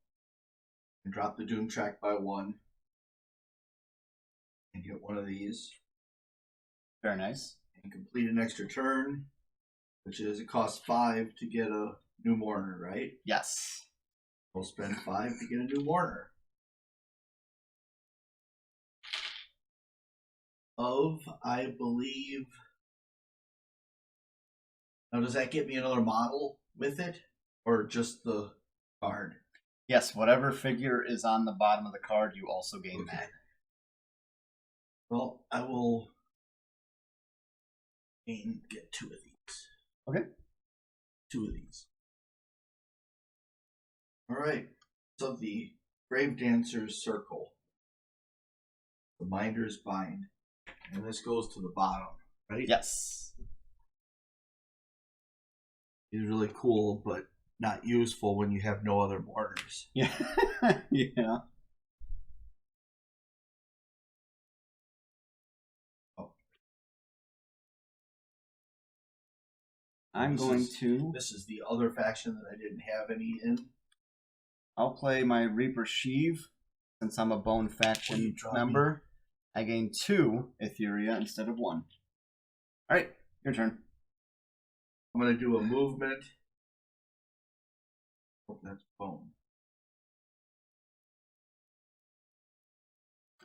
and drop the Doom track by 1 and get 1 of these. Very nice. And complete an extra turn, which is it costs 5 to get a new Mourner, right? Yes. We'll spend 5 to get a new Mourner. I believe... Now, does that get me another model with it? Or just the card? Yes, whatever figure is on the bottom of the card, you also gain Okay. that. Well, I will get 2 of these. Okay. 2 of these. All right. So the Grave Dancer's Circle, the Minder's Bind, and this goes to the bottom, right? Yes. It's really cool, but not useful when you have no other Mourners. Yeah. Yeah. Oh. I'm going to. This is the other faction that I didn't have any in. I'll play my Reaper Sheave since I'm a Bone faction member. I gain 2 Etheria instead of 1. All right, your turn. I'm going to do a movement. Oh, that's bone.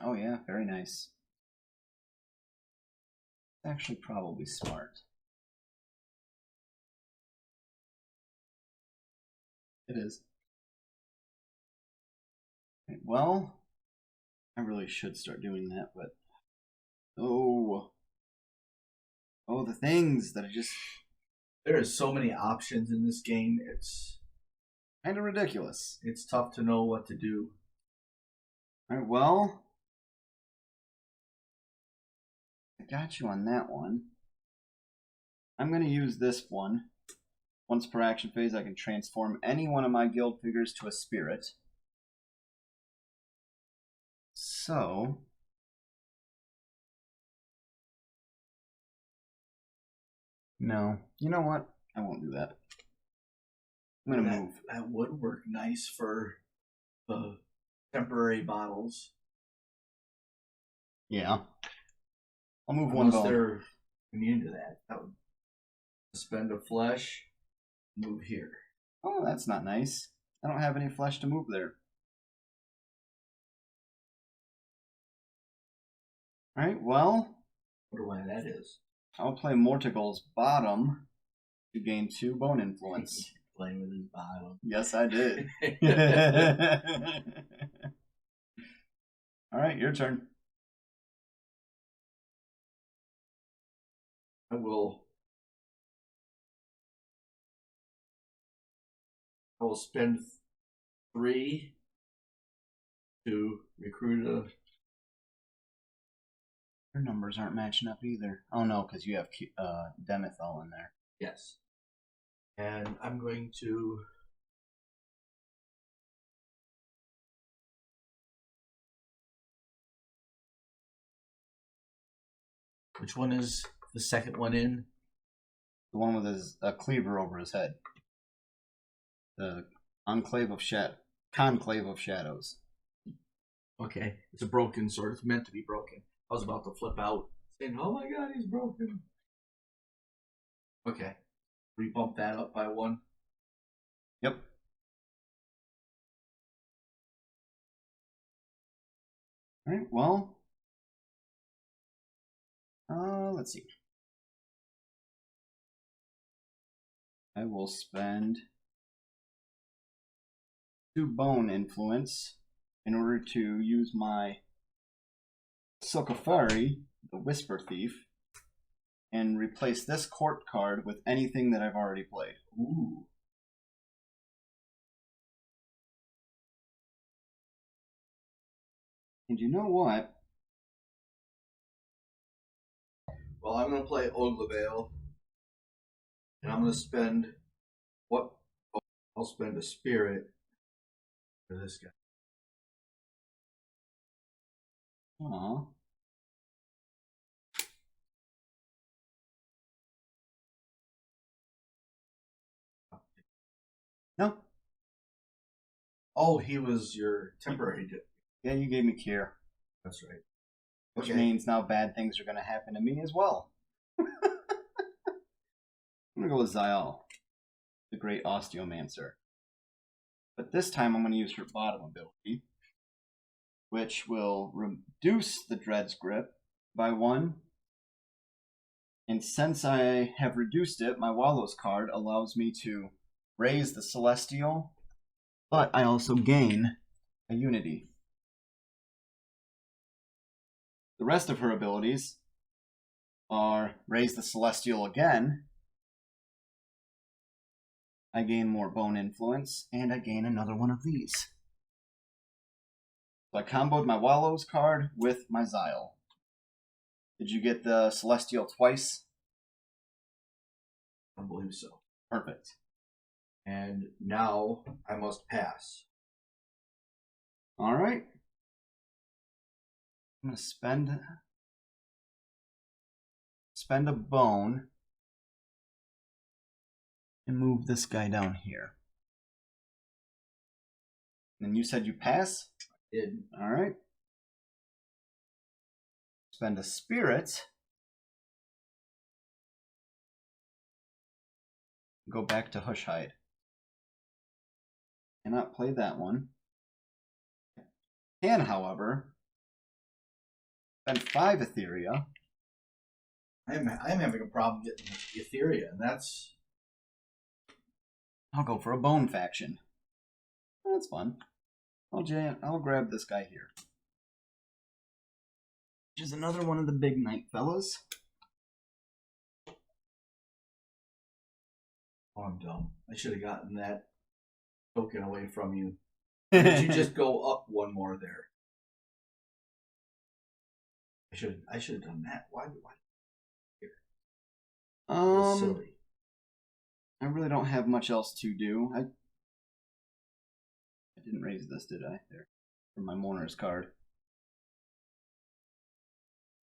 Oh yeah, very nice. Actually, probably smart. It is. Okay, well, I really should start doing that, but oh, the things that are just There are so many options in this game. It's kind of ridiculous. It's tough to know what to do. All right, well, I got you on that one. I'm going to use this one. Once per action phase, I can transform any one of my guild figures to a spirit. So, no. You know what? I won't do that. I'm going to move. That would work nice for the temporary bottles. Yeah. I'll move Unless one bone. they're immune to that. That would spend a flesh, move here. Oh, that's not nice. I don't have any flesh to move there. Alright, well, I wonder why that is. I'll play Mortigal's bottom to gain 2 bone influence. Playing with his bottom. Yes, I did. Alright, your turn. I will spend 3 to recruit a. Your numbers aren't matching up either. Oh no, because you have Demethel in there. Yes. And I'm going to. Which one is the second one in? The one with his cleaver over his head. The Conclave of Shadows. Okay. It's a broken sword. It's meant to be broken. I was about to flip out, saying, "Oh my god, he's broken." Okay. We bump that up by 1. Yep. Alright, well. Let's see. I will spend 2 bone influence in order to use my Sokafari, the Whisper Thief, and replace this court card with anything that I've already played. Ooh. And you know what? Well, I'm going to play Oglevale, and I'm going to spend what? I'll spend a spirit for this guy. Aww. No. Oh, he was your temporary. Yeah, you gave me Kier. That's right. Which Okay. means now bad things are going to happen to me as well. I'm going to go with Zael, the Great Osteomancer. But this time I'm going to use her bottom ability, which will reduce the Dread's grip by 1. And since I have reduced it, my Wallows card allows me to raise the Celestial, but I also gain a Unity. The rest of her abilities are raise the Celestial again, I gain more bone influence, and I gain another one of these. So I comboed my Wallows card with my Xyle. Did you get the Celestial twice? I believe so. Perfect. And now I must pass. All right. I'm going to spend a bone and move this guy down here. And you said you pass? I did. All right. Spend a spirit. Go back to Hushhide. Cannot play that one. Can, however, spend 5 Etheria. I'm having a problem getting Etheria, and that's... I'll go for a bone faction. That's fun. I'll grab this guy here. Which is another one of the big night fellas. Oh, I'm dumb. I should have gotten that token away from you. Did you just go up one more there? I should have done that. Why? Here. Silly. I really don't have much else to do. I didn't raise this, did I? There, for my Mourner's card.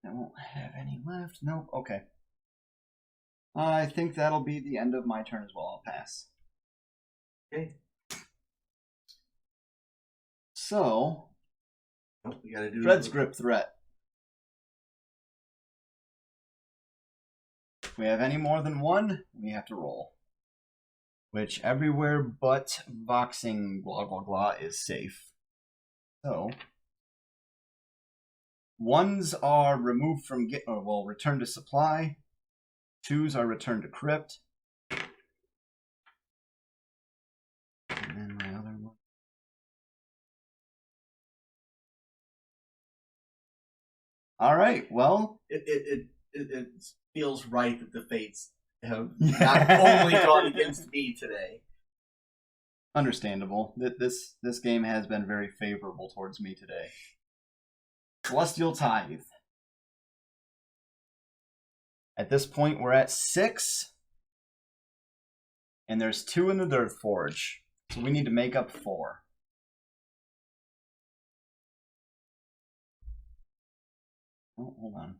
I won't have any left. Nope. Okay. I think that'll be the end of my turn as well. I'll pass. Okay. So, we gotta do Dread's Grip Threat. If we have any more than one, we have to roll. Which everywhere but Voxing blah blah blah is safe. So, ones are removed from return to supply. Twos are returned to crypt. And then my other one. All right. Well, it feels right that the fates have not only gone against me today. Understandable. This game has been very favorable towards me today. Celestial Tithe. At this point, we're at 6. And there's 2 in the Dirt Forge. So we need to make up 4. Oh, hold on.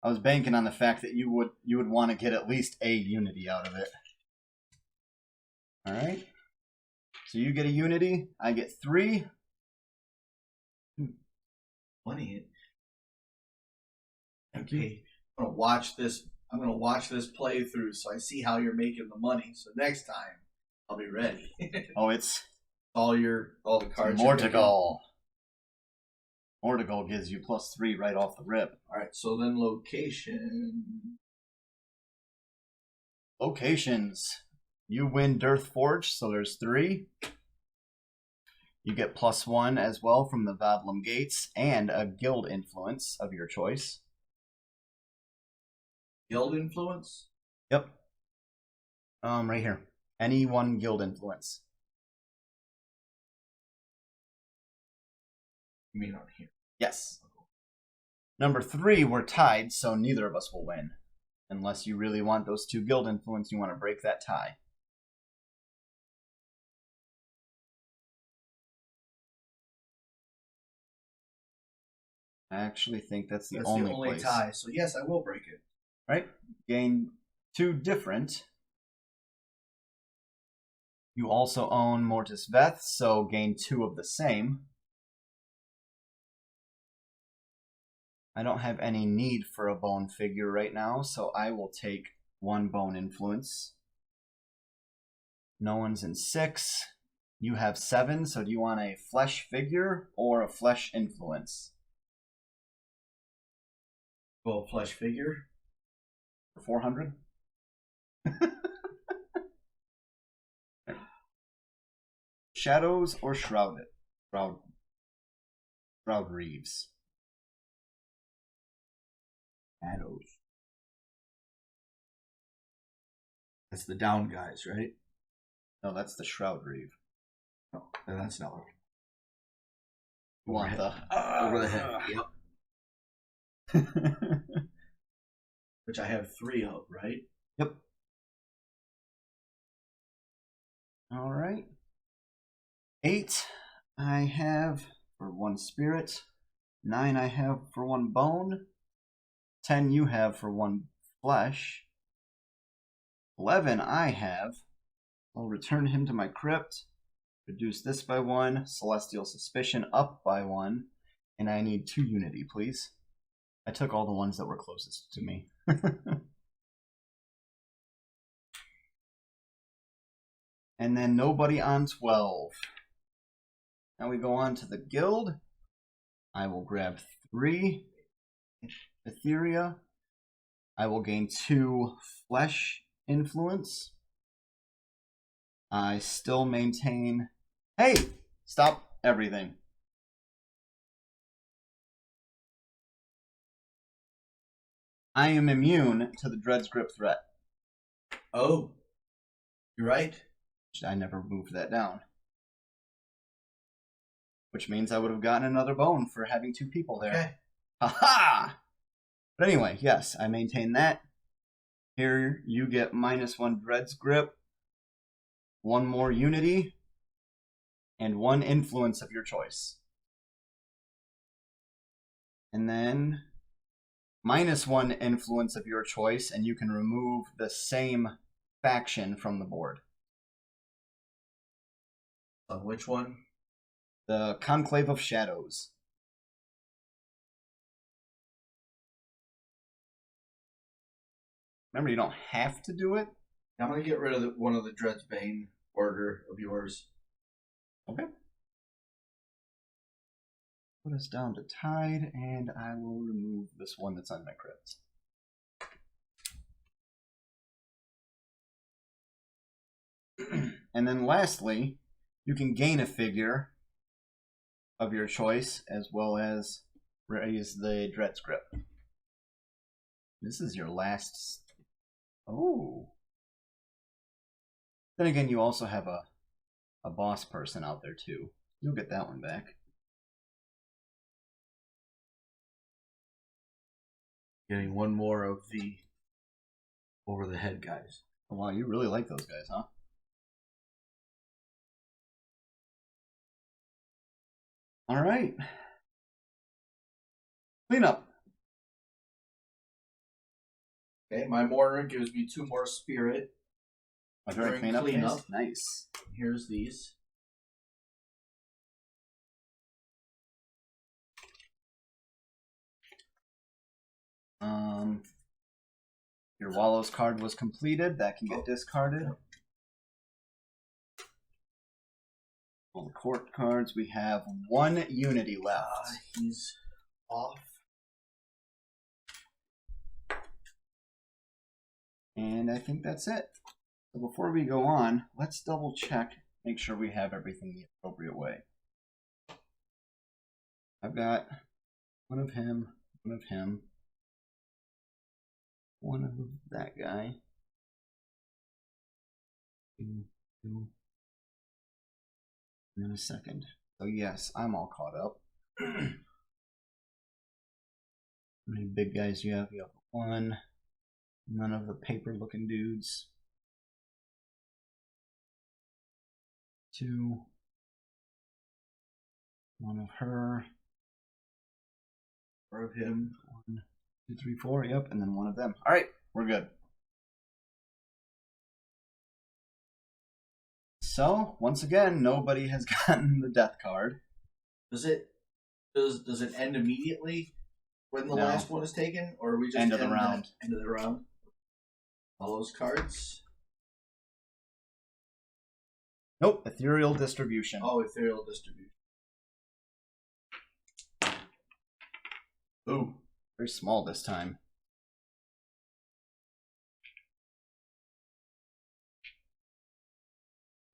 I was banking on the fact that you would want to get at least a unity out of it. All right. So you get a unity. I get 3. Funny. Thank you. I'm gonna watch this playthrough so I see how you're making the money. So next time I'll be ready. Oh, it's all the cards. Mortigal. Mortigal gives you +3 right off the rip. All right. So then location. Locations. You win Dearth Forge, so there's 3. You get +1 as well from the Vadlum Gates and a guild influence of your choice. Guild influence? Yep. Right here. Any one guild influence. You mean on here? Yes. Number 3, we're tied, so neither of us will win. Unless you really want those 2 guild influence, you want to break that tie. I actually think that's the only place. tie, so yes, I will break it. Right? Gain 2 different. You also own Mortis Veth, so gain 2 of the same. I don't have any need for a bone figure right now, so I will take 1 bone influence. No one's in 6. You have 7, so do you want a flesh figure or a flesh influence? Well, flesh figure. For 400? Shadows or Shrouded? Shroud Reeves. Shadows. That's the down guys, right? No, that's the Shroud Reeve. No, then that's not what. You want the Over the head. Yep. Which I have 3 of, right? Yep. All right. 8 I have for 1 spirit. 9 I have for 1 bone. 10 you have for 1 flesh. 11 I have. I'll return him to my crypt. Reduce this by 1. Celestial Suspicion up by 1. And I need 2 unity, please. I took all the ones that were closest to me. And then nobody on 12. Now we go on to the guild. I will grab 3 Etheria. I will gain 2 flesh influence. I still maintain... Hey! Stop everything. I am immune to the Dread's Grip threat. Oh, you're right. I never moved that down. Which means I would have gotten another bone for having 2 people there. Okay. Ha-ha! But anyway, yes, I maintain that. Here you get -1 Dread's Grip, 1 more Unity, and 1 influence of your choice. And then -1 influence of your choice, and you can remove the same faction from the board. On which one? The Conclave of Shadows. Remember, you don't have to do it. I'm going to get rid of one of the Dread's Bane order of yours. Okay. Put us down to tied, and I will remove this one that's on my crypt. And then lastly, you can gain a figure of your choice, as well as raise the Dread's Grip. This is your last... Oh. Then again, you also have a boss person out there too. You'll get that one back. Getting 1 more of the over the head guys. Oh, wow, you really like those guys, huh? All right. Cleanup. Okay, my Mourner gives me 2 more spirit. During cleanup. Cleanup. Nice. Here's these. Your Wallows card was completed. That can get discarded. All the court cards. We have 1 Unity left. He's off. And I think that's it. So before we go on, let's double check, make sure we have everything the appropriate way. I've got 1 of him, 1 of him, 1 of that guy. 2, 2. And then a second. So yes, I'm all caught up. How many big guys you have? You have 1. None of the paper-looking dudes. 2. 1 of her. 4 of him. 1, 2, 3, 4. Yep, and then 1 of them. All right, we're good. So once again, nobody has gotten the death card. Does it end immediately when the last one is taken, or are we just end of the round? End of the round. All those cards. Nope, ethereal distribution. Oh, ethereal distribution. Ooh, very small this time.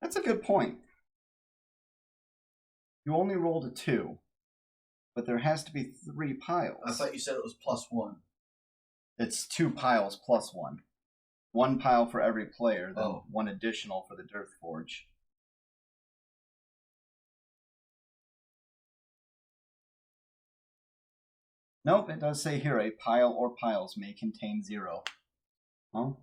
That's a good point. You only rolled a 2, but there has to be 3 piles. I thought you said it was +1. It's 2 piles plus 1. 1 pile for every player, then Oh. 1 additional for the Dearth Forge. Nope, it does say here a pile or piles may contain 0. Well,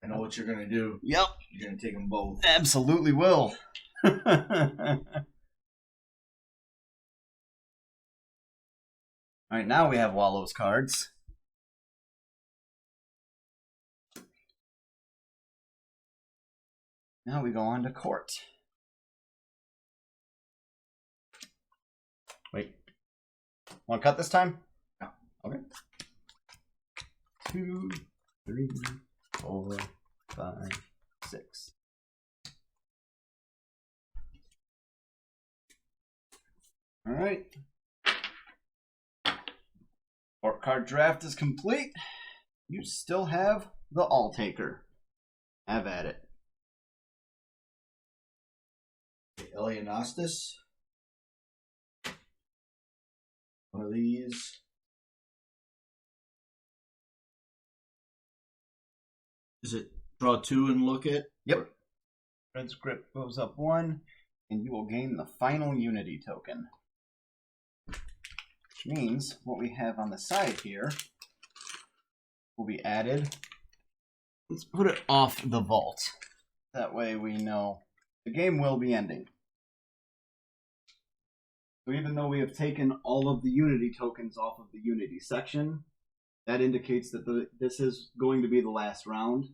I know what you're gonna do. yep, You're gonna take them both. absolutely will. All right, now we have Wallow's cards. Now we go on to court. Wait. Want to cut this time? No. Okay. 2, 3, 4, 5, 6. All right. Court card draft is complete. You still have the All Taker. Have at it. Elianastus. One of these. Is it draw 2 and look it? Yep. Red script goes up 1, and you will gain the final Unity token. Which means what we have on the side here will be added. Let's put it off the vault. That way we know the game will be ending. So even though we have taken all of the Unity tokens off of the Unity section, that indicates that this is going to be the last round.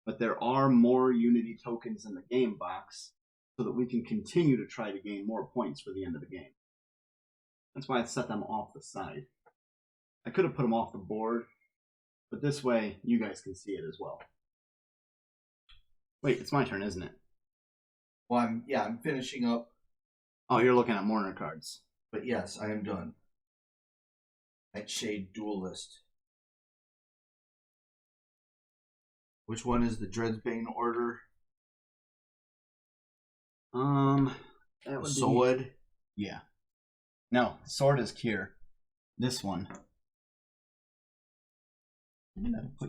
But there are more Unity tokens in the game box so that we can continue to try to gain more points for the end of the game. That's why I set them off the side. I could have put them off the board, but this way you guys can see it as well. Wait, it's my turn, isn't it? Well, I'm finishing up. Oh, you're looking at Mourner cards. But yes, I am done. Nightshade Duelist. Which one is the Dreadsbane order? That would be... Sword? Yeah. No, sword is Kier. This one.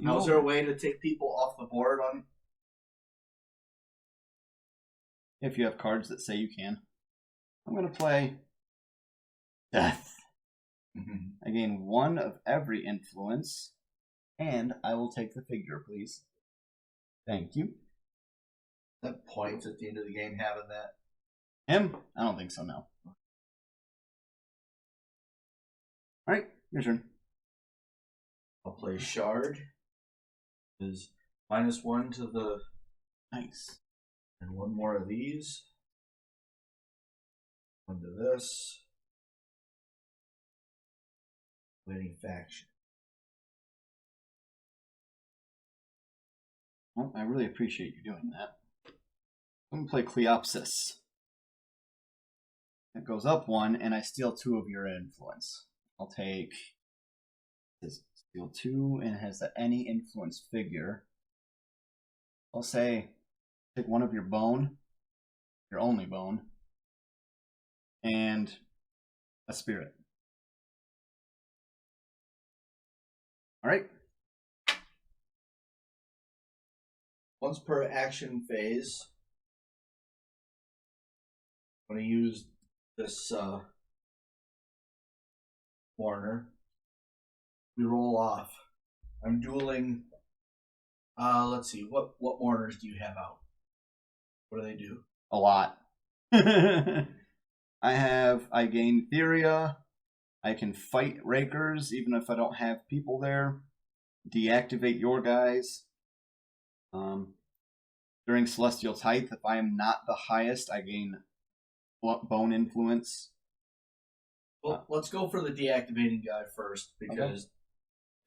How's there a way to take people off the board on? If you have cards that say you can. I'm going to play Death. I gain 1 of every influence, and I will take the figure, please. Thank you. That points at the end of the game having that. Him? I don't think so, no. Alright, your turn. I'll play Shard. Is -1 to the... Nice. And 1 more of these. 1 to this. Winning faction. Well, I really appreciate you doing that. I'm going to play Cleopsis. It goes up 1, and I steal 2 of your influence. I'll take this, steal 2, and it has the any influence figure. I'll say, take 1 of your bone, your only bone, and a spirit. Alright. Once per action phase, I'm going to use this Mourner. We roll off. I'm dueling. Let's see. What Mourners do you have out? What do they do? A lot. I gain Theria. I can fight Rakers even if I don't have people there. Deactivate your guys. During Celestial Tithe, if I am not the highest, I gain bone influence. Well, let's go for the deactivating guy first, because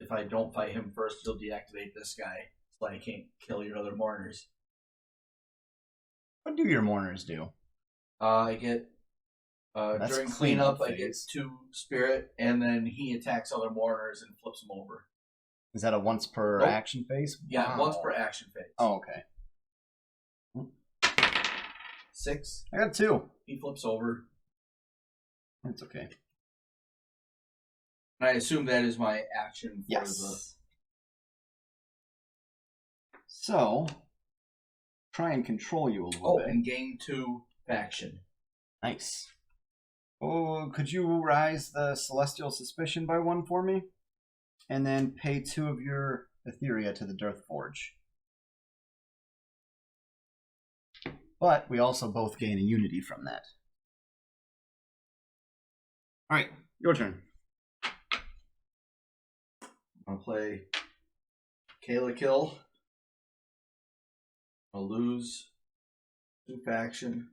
if I don't fight him first, he'll deactivate this guy, so I can't kill your other Mourners. What do your Mourners do? I get during cleanup, I get 2 spirit, and then he attacks other Mourners and flips them over. Is that a once per action phase? Yeah, once per action phase. Oh, okay. 6. I got 2. He flips over. That's okay. And I assume that is my action for Yes. So, try and control you a little bit. and gain 2 faction. Nice. Oh, could you rise the Celestial Suspicion by 1 for me? And then pay 2 of your Etheria to the Dearth Forge. But we also both gain a unity from that. Alright, your turn. I'm going to play Kayla Kill. I'll lose 2 faction.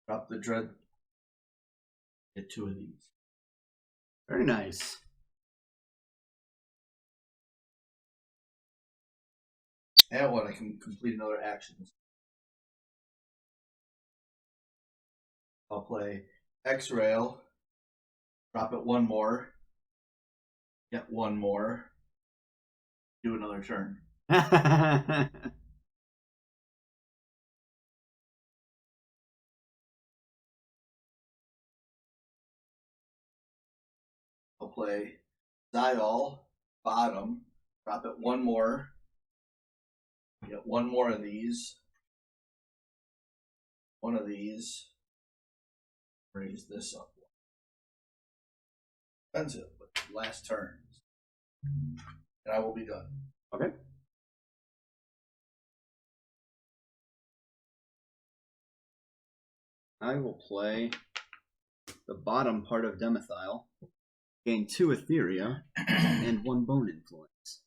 Drop the Dread. Get 2 of these. Very nice. And what? I can complete another action. I'll play X-Rail. Drop it 1 more. Get 1 more. Do another turn. I'll play Dial, bottom, drop it 1 more, get 1 more of these, 1 of these, raise this up. Expensive, but last turn. And I will be done. Okay. I will play the bottom part of Demethyle. Gain 2 Etheria and 1 Bone Influence.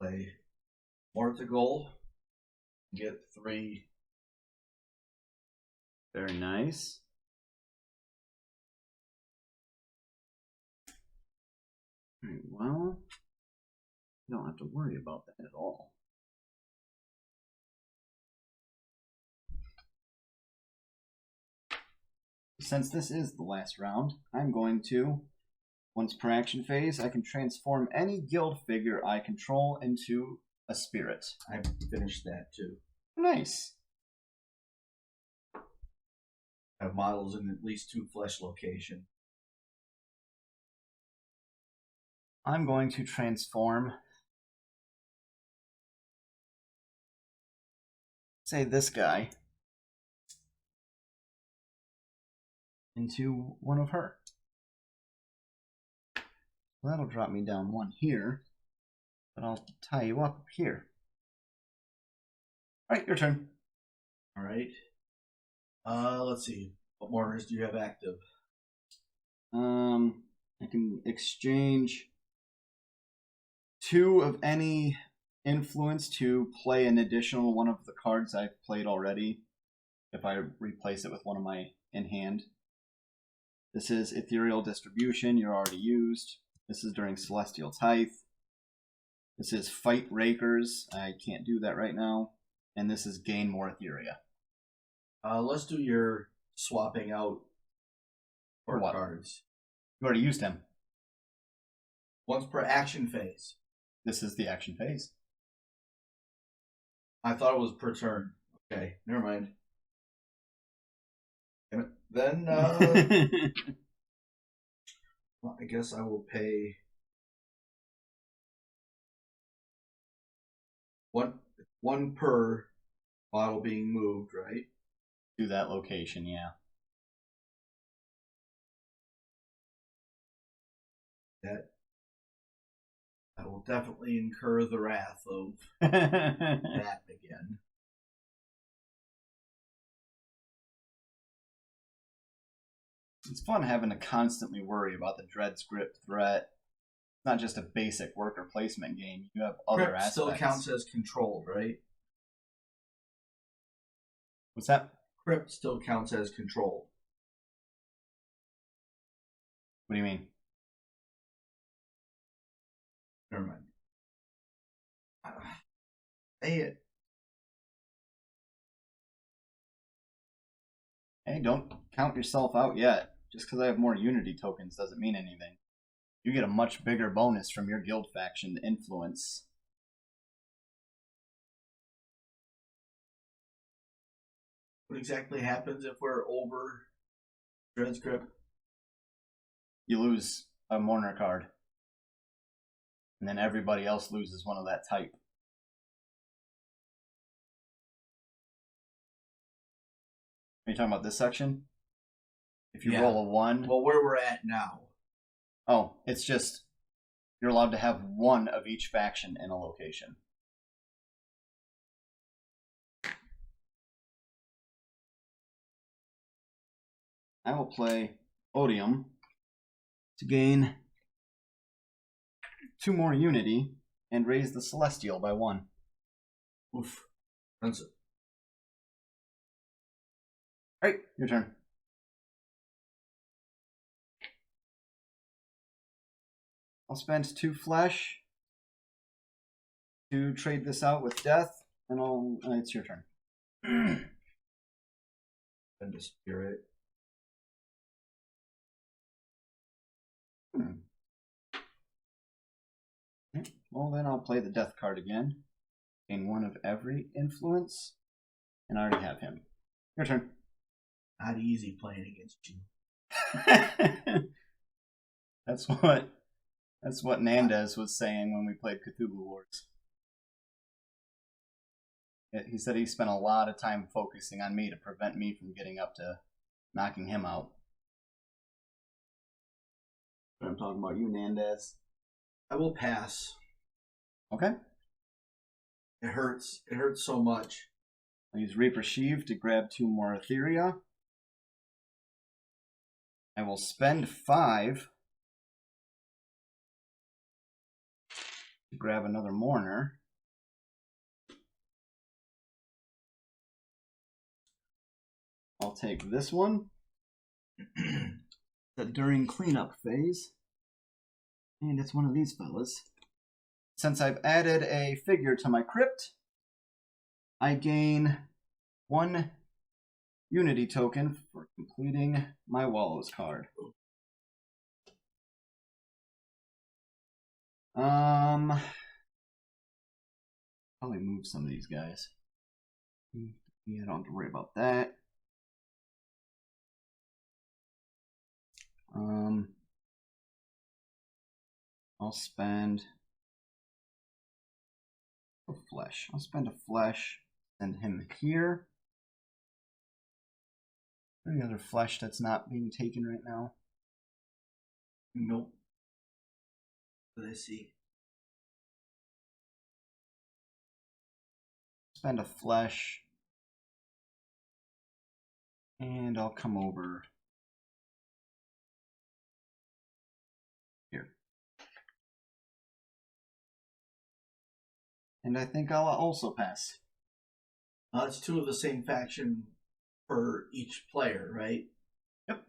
Play Mortigol. Get 3. Very nice. Alright, well, you don't have to worry about that at all. Since this is the last round, I'm going to, once per action phase, I can transform any guild figure I control into a spirit. I finished that too. Nice. I have models in at least 2 flesh locations. I'm going to transform, say, this guy into one of her. That'll drop me down 1 here, but I'll tie you up here. Alright, your turn. Alright. Let's see. What Mourners do you have active? I can exchange 2 of any influence to play an additional one of the cards I've played already if I replace it with one of my in hand. This is Ethereal Distribution, you're already used. This is during Celestial Tithe. This is Fight Rakers, I can't do that right now. And this is Gain More Etheria. Let's do your swapping out For what? cards. You already used him. Once per action phase. This is the action phase. I thought it was per turn. Okay, never mind. Then, well, I guess I will pay one per model being moved, right? To that location, yeah. That I will definitely incur the wrath of It's that again. fun having to constantly worry about the Dread Script threat. It's not just a basic worker placement game. You have other Crypt aspects. still counts as controlled, right? What's that? Crypt still counts as controlled. What do you mean? Never mind. Say it. Hey, don't count yourself out yet. Just because I have more Unity tokens doesn't mean anything. You get a much bigger bonus from your guild faction influence. What exactly happens if we're over Dread's Grip? you lose a Mourner card. And then everybody else loses one of that type. Are you talking about this section? If you roll a 1... Well, where we're at now. Oh, it's just... You're allowed to have one of each faction in a location. I will play Odium to gain 2 more unity and raise the Celestial by 1. Oof. That's it. Alright, your turn. I'll spend 2 flesh to trade this out with death, and it's your turn. And the spirit. Okay. Well, then I'll play the death card again. Gain 1 of every influence, and I already have him. Your turn. Not easy playing against you. That's what Nandez was saying when we played Cthulhu Wars. He said he spent a lot of time focusing on me to prevent me from getting up to knocking him out. But I'm talking about you, Nandez. I will pass. Okay. It hurts. It hurts so much. I'll use Reaper Sheave to grab 2 more Etheria. I will spend 5 to grab another Mourner. I'll take this one. During cleanup phase. And it's one of these fellas. Since I've added a figure to my crypt, I gain 1 unity token for completing my Wallows card. Probably move some of these guys. Yeah, I don't have to worry about that. I'll spend a flesh. I'll spend a flesh, send him here. Any other flesh that's not being taken right now? Nope. Let's see. Spend a flesh. And I'll come over here. And I think I'll also pass. It's 2 of the same faction for each player, right? Yep.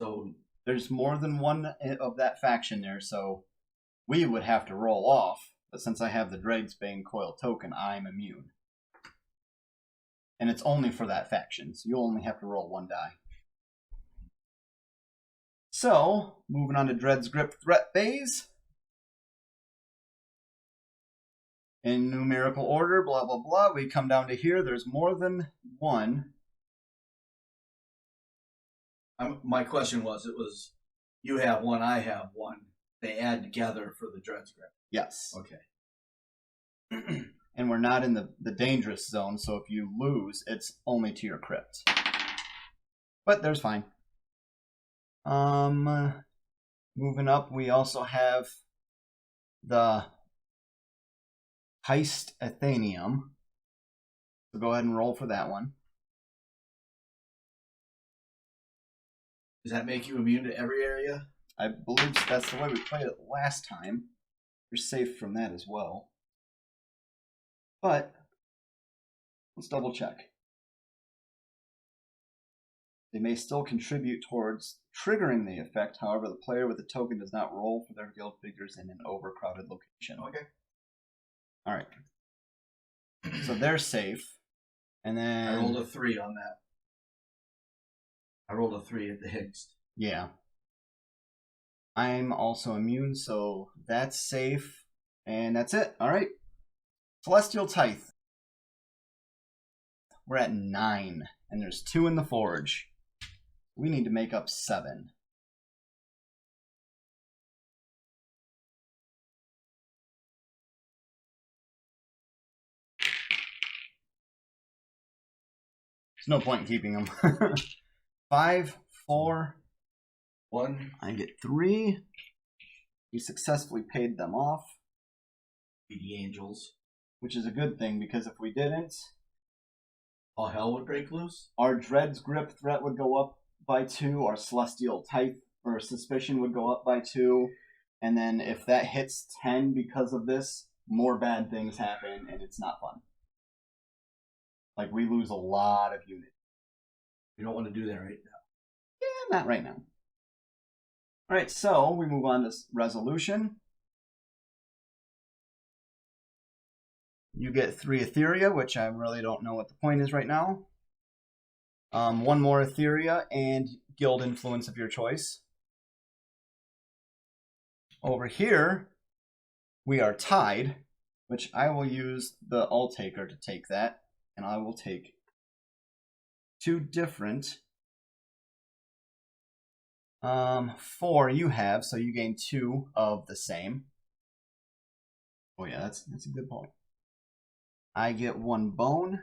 So there's more than 1 of that faction there, so we would have to roll off. But since I have the Dregsbane Coil token, I'm immune. And it's only for that faction, so you'll only have to roll 1 die. So, moving on to Dread's Grip Threat Phase. In numerical order, blah, blah, blah. We come down to here. There's more than 1. my question was, it was you have 1, I have 1. They add together for the Dread's Grip. Yes. Okay. And we're not in the dangerous zone, so if you lose, it's only to your crypt. But there's fine. Moving up, we also have the Heist Athenium. So go ahead and roll for that one. Does that make you immune to every area? I believe that's the way we played it last time. You're safe from that as well. But let's double check. They may still contribute towards triggering the effect, however, the player with the token does not roll for their guild figures in an overcrowded location. Okay. Alright. So they're safe. And then I rolled a 3 on that. I rolled a 3 at the Higgs. Yeah. I'm also immune, so that's safe. And that's it. Alright. Celestial Tithe. We're at 9. And there's 2 in the forge. We need to make up 7. no point in keeping them. 5, 4, 1. I get 3. We successfully paid them off. Be the angels. Which is a good thing, because if we didn't, all hell would break loose. Our Dread's Grip threat would go up by 2. Our Celestial Type or Suspicion would go up by 2. And then if that hits 10 because of this, more bad things happen, and it's not fun. Like, we lose a lot of units. You don't want to do that right now. Yeah, not right now. Alright, so we move on to Resolution. You get 3 Etheria, which I really don't know what the point is right now. 1 more Etheria and Guild Influence of your choice. Over here, we are tied, which I will use the All Taker to take that, and I will take 2 different. 4 you have, so you gain 2 of the same. Oh yeah, that's a good point. I get 1 bone.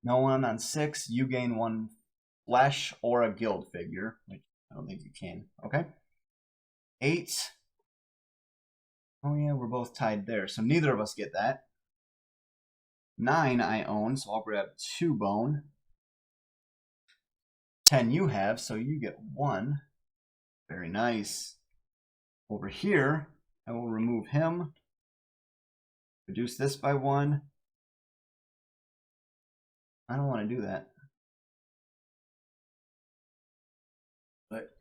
No one on 6. You gain 1 flesh or a guild figure, which I don't think you can. Okay. 8. Oh yeah, we're both tied there, so neither of us get that. 9 I own, so I'll grab 2 bone. 10 you have, so you get 1. Very nice. Over here, I will remove him. Reduce this by 1. I don't want to do that. But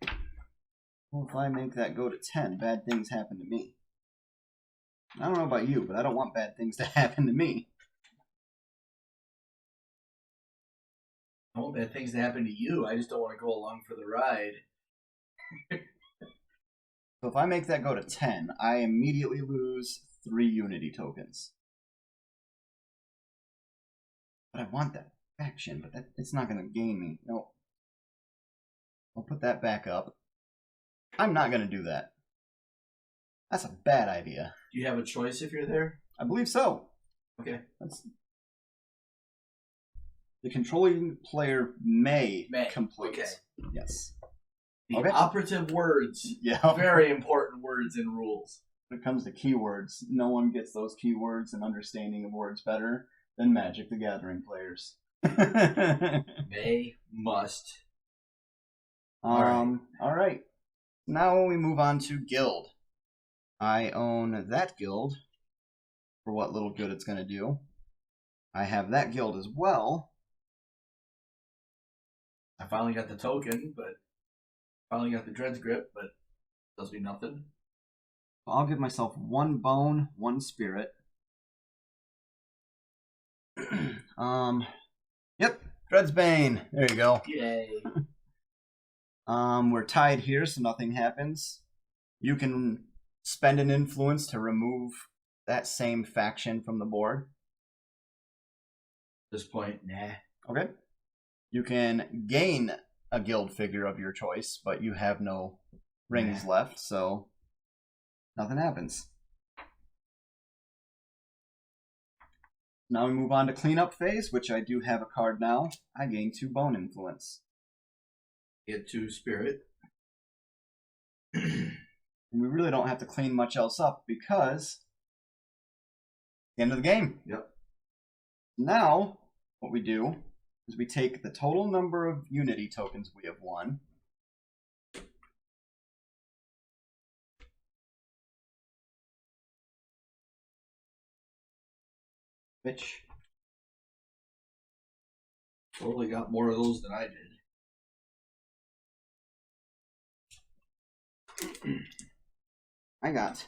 well, if I make that go to 10, bad things happen to me. I don't know about you, but I don't want bad things to happen to me. I want bad things to happen to you. I just don't want to go along for the ride. So if I make that go to 10, I immediately lose 3 Unity tokens. But I want that faction, but it's not going to gain me. No. I'll put that back up. I'm not going to do that. That's a bad idea. Do you have a choice if you're there? I believe so. Okay. The controlling player may complete. Okay. Yes. The operative words. Yeah. Very important words and rules. When it comes to keywords, no one gets those keywords and understanding of words better than Magic the Gathering players. May, must. All right. Now we move on to guild. I own that guild for what little good it's going to do. I have that guild as well. I finally got the token, but finally got the Dread's Grip, but does me nothing. I'll give myself 1 bone, 1 spirit. Yep, Dread's Bane. There you go. Yay. We're tied here, so nothing happens. You can spend an influence to remove that same faction from the board. At this point, nah. Okay. You can gain a guild figure of your choice, but you have no rings left, so nothing happens. Now we move on to cleanup phase, which I do have a card now. I gain 2 bone influence. Get 2 spirit. And we really don't have to clean much else up because the end of the game. Yep. Now, what we do is we take the total number of Unity tokens we have won. Which totally got more of those than I did. I got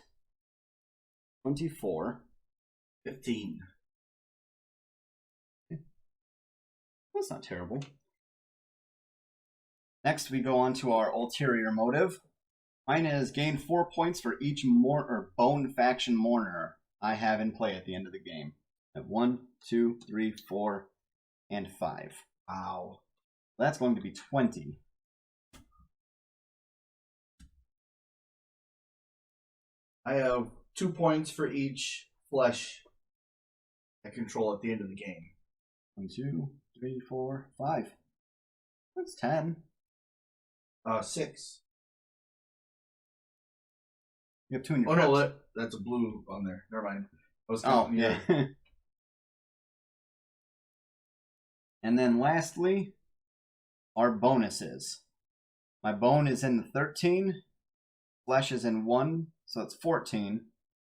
24. 15. That's not terrible. Next, we go on to our ulterior motive. Mine is gain 4 points for each bone faction mourner I have in play at the end of the game. I have 1, 2, 3, 4, and 5. Wow. That's going to be 20. I have 2 points for each flesh I control at the end of the game. 1, 2, 3, 4, 5. That's 10. 6. You have 2 in your Oh crypts. no, that's a blue on there. Never mind. I was Oh, counting yeah. your- And then lastly, our bonuses. My bone is in 13, flesh is in 1, so it's 14,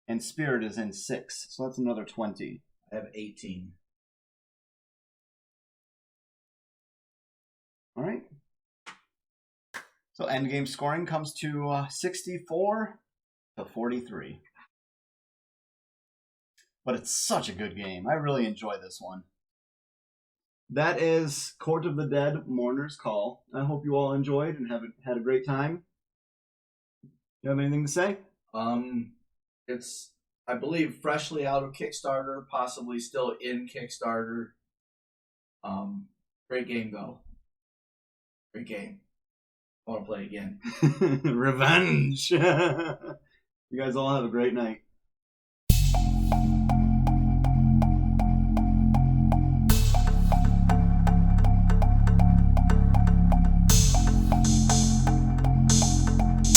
and spirit is in 6, so that's another 20. I have 18. All right. So endgame scoring comes to 64 to 43. But it's such a good game. I really enjoy this one. That is Court of the Dead, Mourner's Call. I hope you all enjoyed and had a great time. You have anything to say? It's, I believe, freshly out of Kickstarter, possibly still in Kickstarter. Great game though. Great game. I want to play again. Revenge. You guys all have a great night.